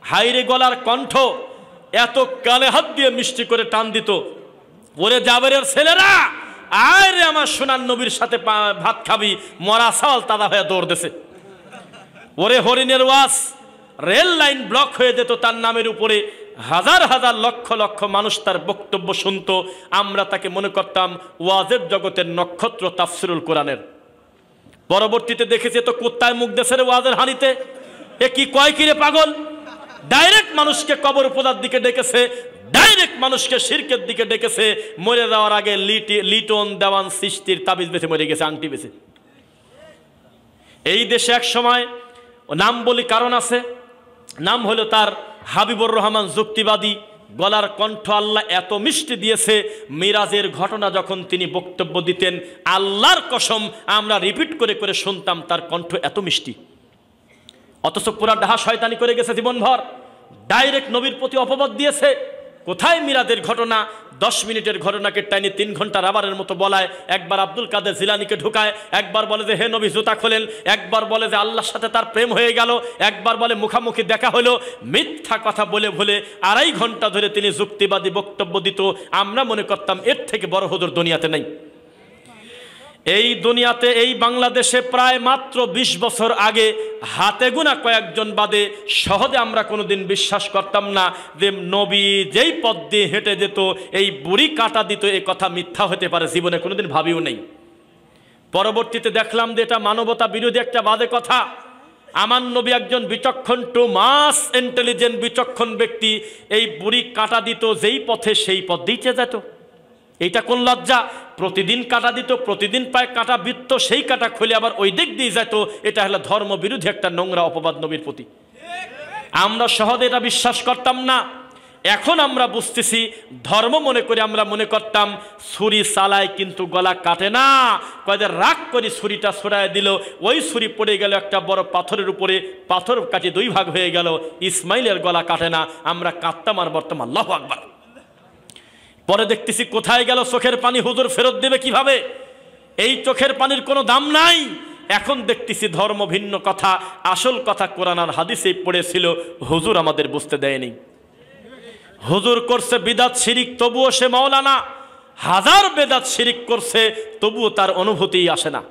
হাইরে গলার কণ্ঠ, এত কালে হাত দিয়ে মিষ্টি করে টান দিত। ওরে জাবেরের ছেলেরা, আয় রে আমার সোনার নবীর সাথে ভাত খাবি, মরা চাল তাদা হয়ে দৌড় দেছে। ওরে হরিণের ওয়াজ, রেল লাইন ব্লক হয়ে যেত তার নামের উপরে। হাজার হাজার লক্ষ লক্ষ মানুষ তার বক্তব্য শুনতো। আমরা তাকে মনে করতাম ওয়াজের জগতের নক্ষত্র, তাফসিরুল কোরআনের। পরবর্তীতে দেখেছে তো কুত্তায় মুখ দেশে ওয়াজের হানিতে। এ কি কয় কিরে পাগল? ডাইরেক্ট মানুষকে কবর পোদার দিকে ডেকেছে, ডাইরেক্ট মানুষকে শিরকের দিকে ডেকেছে। মরে যাওয়ার আগে লিটন দেওয়ান সৃষ্টির তাবিজ বেছে মরে গেছে, আংটি বেছে। এই দেশে এক সময় নাম বলি কারণ আছে, নাম হলো তার হাবিবুর রহমান যুক্তিবাদী। গলার কণ্ঠ আল্লাহ এত মিষ্টি দিয়েছে, মিরাজের ঘটনা যখন তিনি বক্তব্য দিতেন, আল্লাহর কসম আমরা রিপিট করে করে শুনতাম, তার কণ্ঠ এত মিষ্টি। অথচ পুরা ডাহা শয়তানি করে গেছে জীবনভর। ডাইরেক্ট নবীর প্রতি অপবাদ দিয়েছে। কোথায় মিলাদের ঘটনা? 10 মিনিটের ঘটনাকে টাইনি 3 ঘন্টা রাবারের মতো বলায়। একবার আব্দুল কাদের জিলানীকে ঢুকায়, একবার বলে যে হে নবী জুতা খোলেন, একবার বলে যে আল্লাহর সাথে তার প্রেম হয়ে গেল, একবার বলে মুখামুখি দেখা হলো। মিথ্যা কথা বলে বলে 2.5 ঘন্টা ধরে তিনি যুক্তিবাদী বক্তব্য দিত। আমরা মনে করতাম এর থেকে বড় হুজুর দুনিয়াতে নেই। এই দুনিয়াতে, এই বাংলাদেশে প্রায় মাত্র 20 বছর আগে হাতে গোনা কয়েকজন বাদে সহজে আমরা কোনোদিন বিশ্বাস করতাম না যে নবী যেই পথ দিয়ে হেঁটে যেত এই বুড়ি কাটা দিত, এই কথা মিথ্যা হতে পারে, জীবনে কোনোদিন ভাবিও নেই। পরবর্তীতে দেখলাম যে এটা মানবতা বিরোধী একটা বাজে কথা। আমার নবী একজন বিচক্ষণ, টু মাস ইন্টেলিজেন্ট বিচক্ষণ ব্যক্তি, এই বুড়ি কাটা দিত যেই পথে সেই পথ দিতে যেত। এইটা কোন লজ্জা? প্রতিদিন কাটা দিত, প্রতিদিন পায় কাটা বৃত্ত, সেই কাটা খুলে আবার ওই দিক দিয়ে যেত। এটা হলো ধর্ম বিরোধী একটা নোংরা অপবাদ নবীর প্রতি। আমরা সহজে এটা বিশ্বাস করতাম না। এখন আমরা বুঝতেছি, ধর্ম মনে করে আমরা মনে করতাম ছুরি চালায় কিন্তু গলা কাটে না। কয়েকদিন রাগ করে ছুরিটা ছড়ায় দিল, ওই ছুরি পড়ে গেল একটা বড় পাথরের উপরে, পাথর কাটি 2 ভাগ হয়ে গেল। ইসমাইলের গলা কাটে না, আমরা কাটতাম আর বর্তমান। আল্লাহু আকবার। পরে দেখতেছি কোথায় গেল চোখের পানি? হুজুর ফেরত দেবে কিভাবে? এই চোখের পানির কোনো দাম নাই। এখন দেখতেছি ধর্ম ভিন্ন কথা, আসল কথা কোরআন আর হাদিসে পড়েছিল, হুজুর আমাদের বুঝতে দেয়নি। হুজুর করছে বিদাত শিরিক, তবুও সে মাওলানা। 1000 বেদাত শিরিক করছে, তবুও তার অনুভূতি আসে না।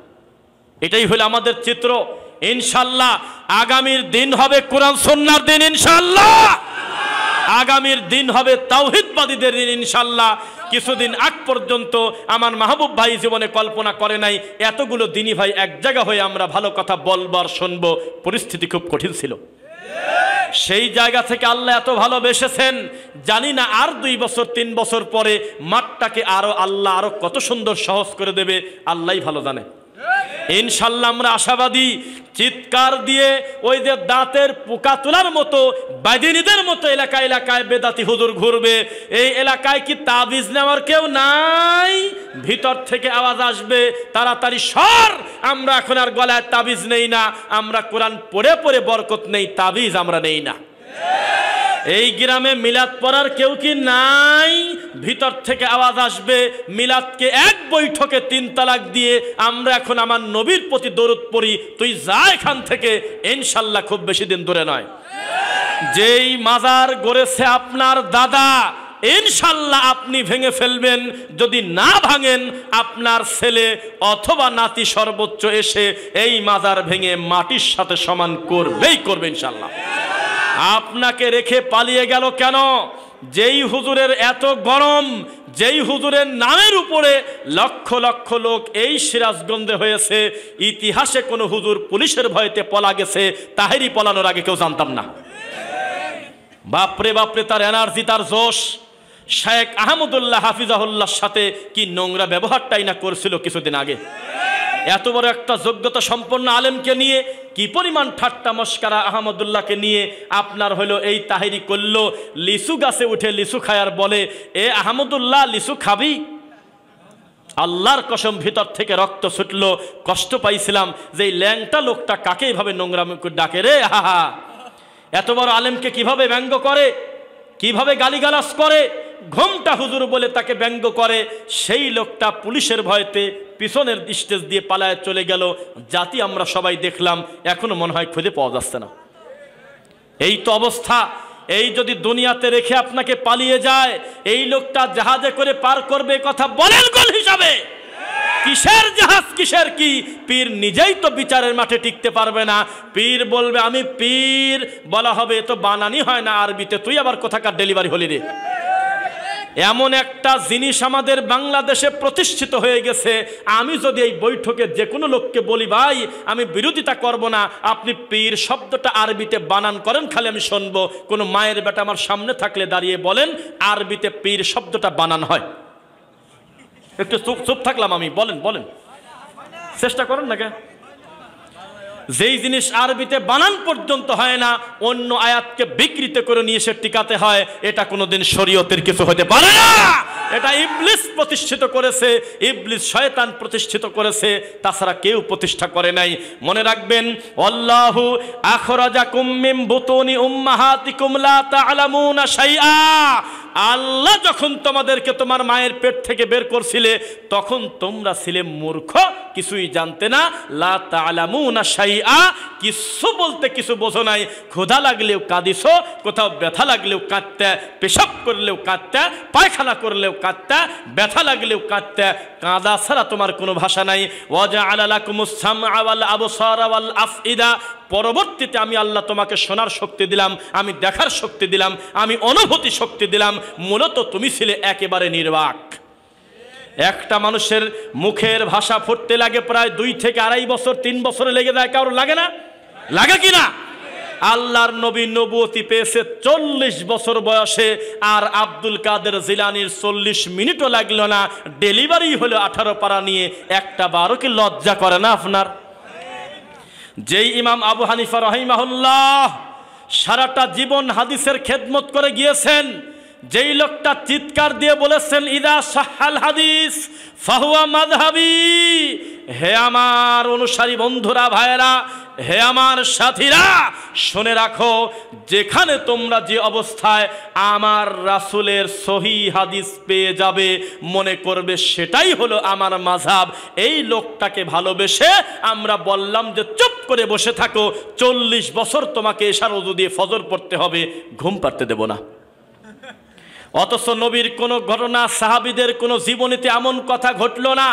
এটাই হলো আমাদের চিত্র। ইনশাআল্লাহ আগামীর দিন হবে কোরআন সুন্নাহর দিন, ইনশাআল্লাহ আগামীর দিন হবে তাওহীদবাদীদের দিন, ইনশাআল্লাহ। কিছুদিন আগ পর্যন্ত আমার মাহবুব ভাই জীবনে কল্পনা করে নাই এতগুলো দিনী ভাই এক জায়গা হয়ে আমরা ভালো কথা বলবার শুনবো। পরিস্থিতি খুব কঠিন ছিল। সেই জায়গা থেকে আল্লাহ এত ভালোবেসেছেন, জানি না আর 2 বছর 3 বছর পরে মাঠটাকে আল্লাহ আরো কত সুন্দর সহজ করে দেবে, আল্লাহই ভালো জানে। ইনশাআল্লাহ আমরা আশাবাদী। চিৎকার দিয়ে ওই যে দাঁতের পোকা তোলার মতো বাদিনীদের মতো এলাকায় এলাকায় বেদাতি হুজুর ঘুরবে। এই এলাকায় কি তাবিজ নেওয়ার কেউ নাই? ভিতর থেকে আওয়াজ আসবে, তাড়াতাড়ি সর, আমরা এখন আর গলায় তাবিজ নেই না, আমরা কোরআন পড়ে পড়ে বরকত নেই, তাবিজ আমরা নেই না। এই গ্রামে মিলাদ পড়ার কেউ কি নাই? ভিতর থেকে আওয়াজ আসবে, মিলাদকে এক বৈঠকে 3 তালাক দিয়ে আমরা এখন আমার নবীর প্রতি দরুদ পড়ি, তুই যা এখান থেকে। ইনশাআল্লাহ খুব বেশি দিন দূরে নয়। যেই মাজার গড়েছে আপনার দাদা, ইনশাআল্লাহ আপনি ভেঙে ফেলবেন। যদি না ভাঙেন, আপনার ছেলে অথবা নাতি সর্বোচ্চ এসে এই মাজার ভেঙে মাটির সাথে সমান করবেই করবে ইনশাআল্লাহ। আপনাকে রেখে পালিয়ে গেল কেন? যেই হুজুরের এত গরম, যেই হুজুরের নামের উপরে লক্ষ লক্ষ লোক এই সিরাজগঞ্জে হয়েছে, ইতিহাসে কোনো হুজুর পুলিশের ভয়তে পলা গেছে তাহেরি পলানোর আগে কেউ জানতাম না। বাপরে বাপরে, তার এনার্জি, তার জোশ। শেখ আহমদুল্লাহ হাফিজাহুল্লাহর সাথে কি নোংরা ব্যবহারটাই না করছিল কিছুদিন আগে। এত বড় একটা যোগ্যতা সম্পন্ন আলেমকে নিয়ে কি পরিমাণ ঠাট্টা মস্কারা আহমদুল্লাহকে নিয়ে আপনার হলো এই তাহেরি করলো। লিচু গাছে উঠে লিচু খায়ার বলে, এ আহমদুল্লাহ লিচু খাবি? আল্লাহর কসম ভিতর থেকে রক্ত ছুটলো, কষ্ট পাইছিলাম যে ল্যাংটা লোকটা কাকে এইভাবে নোংরা ডাকে রে। হাহা, এত বড় আলেমকে কিভাবে ব্যঙ্গ করে, কিভাবে গালিগালাজ করে, ঘোমটা হুজুর বলে তাকে ব্যঙ্গ করে। সেই লোকটা পুলিশের ভয়তে পিছনের স্টেজ দিয়ে পালায় চলে গেল। জাতি আমরা সবাই দেখলাম, এখনো মনে হয় খুঁজে পাওয়া যাচ্ছে না। এই তো অবস্থা। এই যদি দুনিয়াতে রেখে আপনাকে পালিয়ে যায়, এই লোকটা জাহাজে করে পার করবে কথা বলেন গোল হিসাবে। কিসের জাহাজ, কিসের কি? পীর নিজেই তো বিচারের মাঠে টিকতে পারবে না। পীর বলবে আমি পীর, বলা হবে এ তো বানানি হয় না আরবিতে, তুই আবার কোথাকার ডেলিভারি হলি রে। এমন একটা জিনিস আমাদের বাংলাদেশে প্রতিষ্ঠিত হয়ে গেছে। আমি যদি এই বৈঠকে যে কোনো লোককে বলি ভাই আমি বিরোধিতা করব না, আপনি পীর শব্দটা আরবিতে বানান করেন, খালি আমি শুনবো। কোনো মায়ের বেটা আমার সামনে থাকলে দাঁড়িয়ে বলেন আরবিতে পীর শব্দটা বানান হয়। একটু চুপ থাকলাম আমি, বলেন বলেন, চেষ্টা করেন না কে? যেই জিনিস আরবিতে বানান পর্যন্ত হয় না, অন্য আয়াতকে বিকৃত করে নিয়ে সে টিকাতে হয়, এটা কোনোদিন শরীয়তের কিছু হতে পারে না। এটা ইবলিস প্রতিষ্ঠিত করেছে, ইবলিস শয়তান প্রতিষ্ঠিত করেছে, তাছাড়া কেউ প্রতিষ্ঠা করে নাই। মনে রাখবেন, আল্লাহু আখরাজাকুম মিন বুতুনি উম্মাহাতিকুম লা তা'লামুনা শাইআ। আল্লাহ যখন তোমাদেরকে তোমার মায়ের পেট থেকে বের করছিলে তখন তোমরা ছিলে মূর্খ, কিছুই জানতে না। লা তা'লামুনা শাইআ, কিছু বলতে কিছু বোঝো নাই। ক্ষুধা লাগলেও কাঁদিছো, কোথাও ব্যথা লাগলেও কাঁদতে, পেশাব করলেও কাঁদতে, পায়খানা করলেও কাঁদতে, ব্যথা লাগলেও কাঁদতে। কাঁদা ছাড়া তোমার কোনো ভাষা নাই। ওয়াজআলা লাকুমুস সামআ ওয়াল আবসারা ওয়াল আফইদা, পরবর্তীতে আমি আল্লাহ তোমাকে শোনার শক্তি দিলাম, আমি দেখার শক্তি দিলাম, আমি অনুভূতি শক্তি দিলাম। মূলত তুমি ছিলে একেবারে নির্বাক। একটা মানুষের মুখের ভাষা ফুটতে লাগে প্রায় 2 থেকে 2.5 বছর, 3 বছরে লেগে যায়। কারোর লাগে না? লাগে কি না? আল্লাহর নবী নবুয়তি পেয়েছে 40 বছর বয়সে, আর আব্দুল কাদের জিলানীর 40 মিনিটও লাগলো না, ডেলিভারি হলো 18 পারা নিয়ে। একটা বারও কি লজ্জা করে না আপনার? যেই ইমাম আবু হানিফা রাহিমাহুল্লাহ সারাটা জীবন হাদিসের খেদমত করে গিয়েছেন, যেই লোকটা চিৎকার দিয়ে বলেছেন ইদা সাহাল হাদিস ফাহুয়া মাযহাবি, হে আমার অনুসারী বন্ধুরা, ভাইয়েরা, হে আমার সাথীরা, শুনে রাখো, যেখানে তোমরা যে অবস্থায় আমার রাসূলের সহিহ হাদিস পেয়ে যাবে, মনে করবে সেটাই হলো আমার মাযহাব। এই লোকটাকে ভালোবেসে আমরা বললাম যে চুপ করে বসে থাকো, 40 বছর তোমাকে এশার ওযু দিয়ে ফজর পড়তে হবে, ঘুম পাড়তে দেব না। অথচ নবীর কোনো ঘটনা, সাহাবীদের কোনো জীবনীতে এমন কথা ঘটলো না।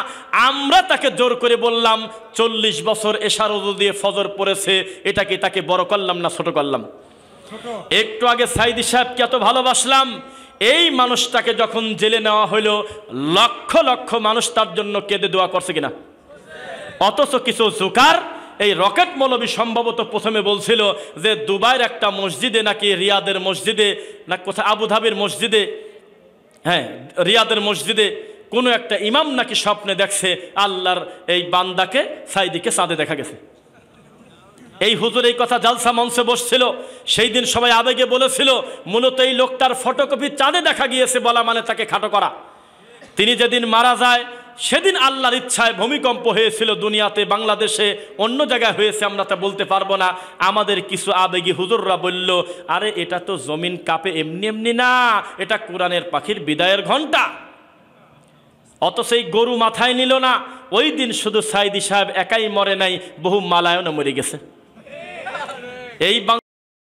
আমরা তাকে জোর করে বললাম 40 বছর এশার ওযু দিয়ে ফজর পড়েছে, এটা কি তাকে বড় করলাম না ছোট করলাম? একটু আগে সাইদি সাহেবকে এত ভালোবাসলাম, এই মানুষটাকে যখন জেলে নেওয়া হলো, লক্ষ লক্ষ মানুষ তার জন্য কেঁদে দোয়া করছে কিনা? অথচ কিছু জোকার, এই রকেট মৌলবী সম্ভবত প্রথমে বলছিল যে দুবাইয়ের একটা মসজিদে নাকি, রিয়াদের মসজিদে না কোথায়, আবুধাবির মসজিদে, হ্যাঁ রিয়াদের মসজিদে কোনো একটা ইমাম নাকি স্বপ্নে দেখছে আল্লাহর এই বান্দাকে, সাইদিকে চাঁদে দেখা গেছে। এই হুজুর এই কথা জালসা মঞ্চে বসছিল, সেই দিন সবাই আবেগে বলেছিল মূলত এই লোকটার ফটোকপি চাঁদে দেখা গিয়েছে বলা মানে তাকে খাটো করা। তিনি যেদিন মারা যায় সেদিন আল্লাহর ইচ্ছায় ভূমিকম্প হয়েছিল দুনিয়াতে, বাংলাদেশে, অন্য জায়গায় হয়েছে আমরা তা বলতে পারবো না। আমাদের কিছু আবেগী হুজুররা বলল, আরে এটা তো জমিন কাঁপে এমনি এমনি না, এটা কোরআনের পাখির বিদায়ের ঘন্টা। অথচ এই গরু মাথায় নিল না। ওই দিন শুধু সাইদি সাহেব একাই মরে নাই, বহু মালায়নও মরে গেছে। এই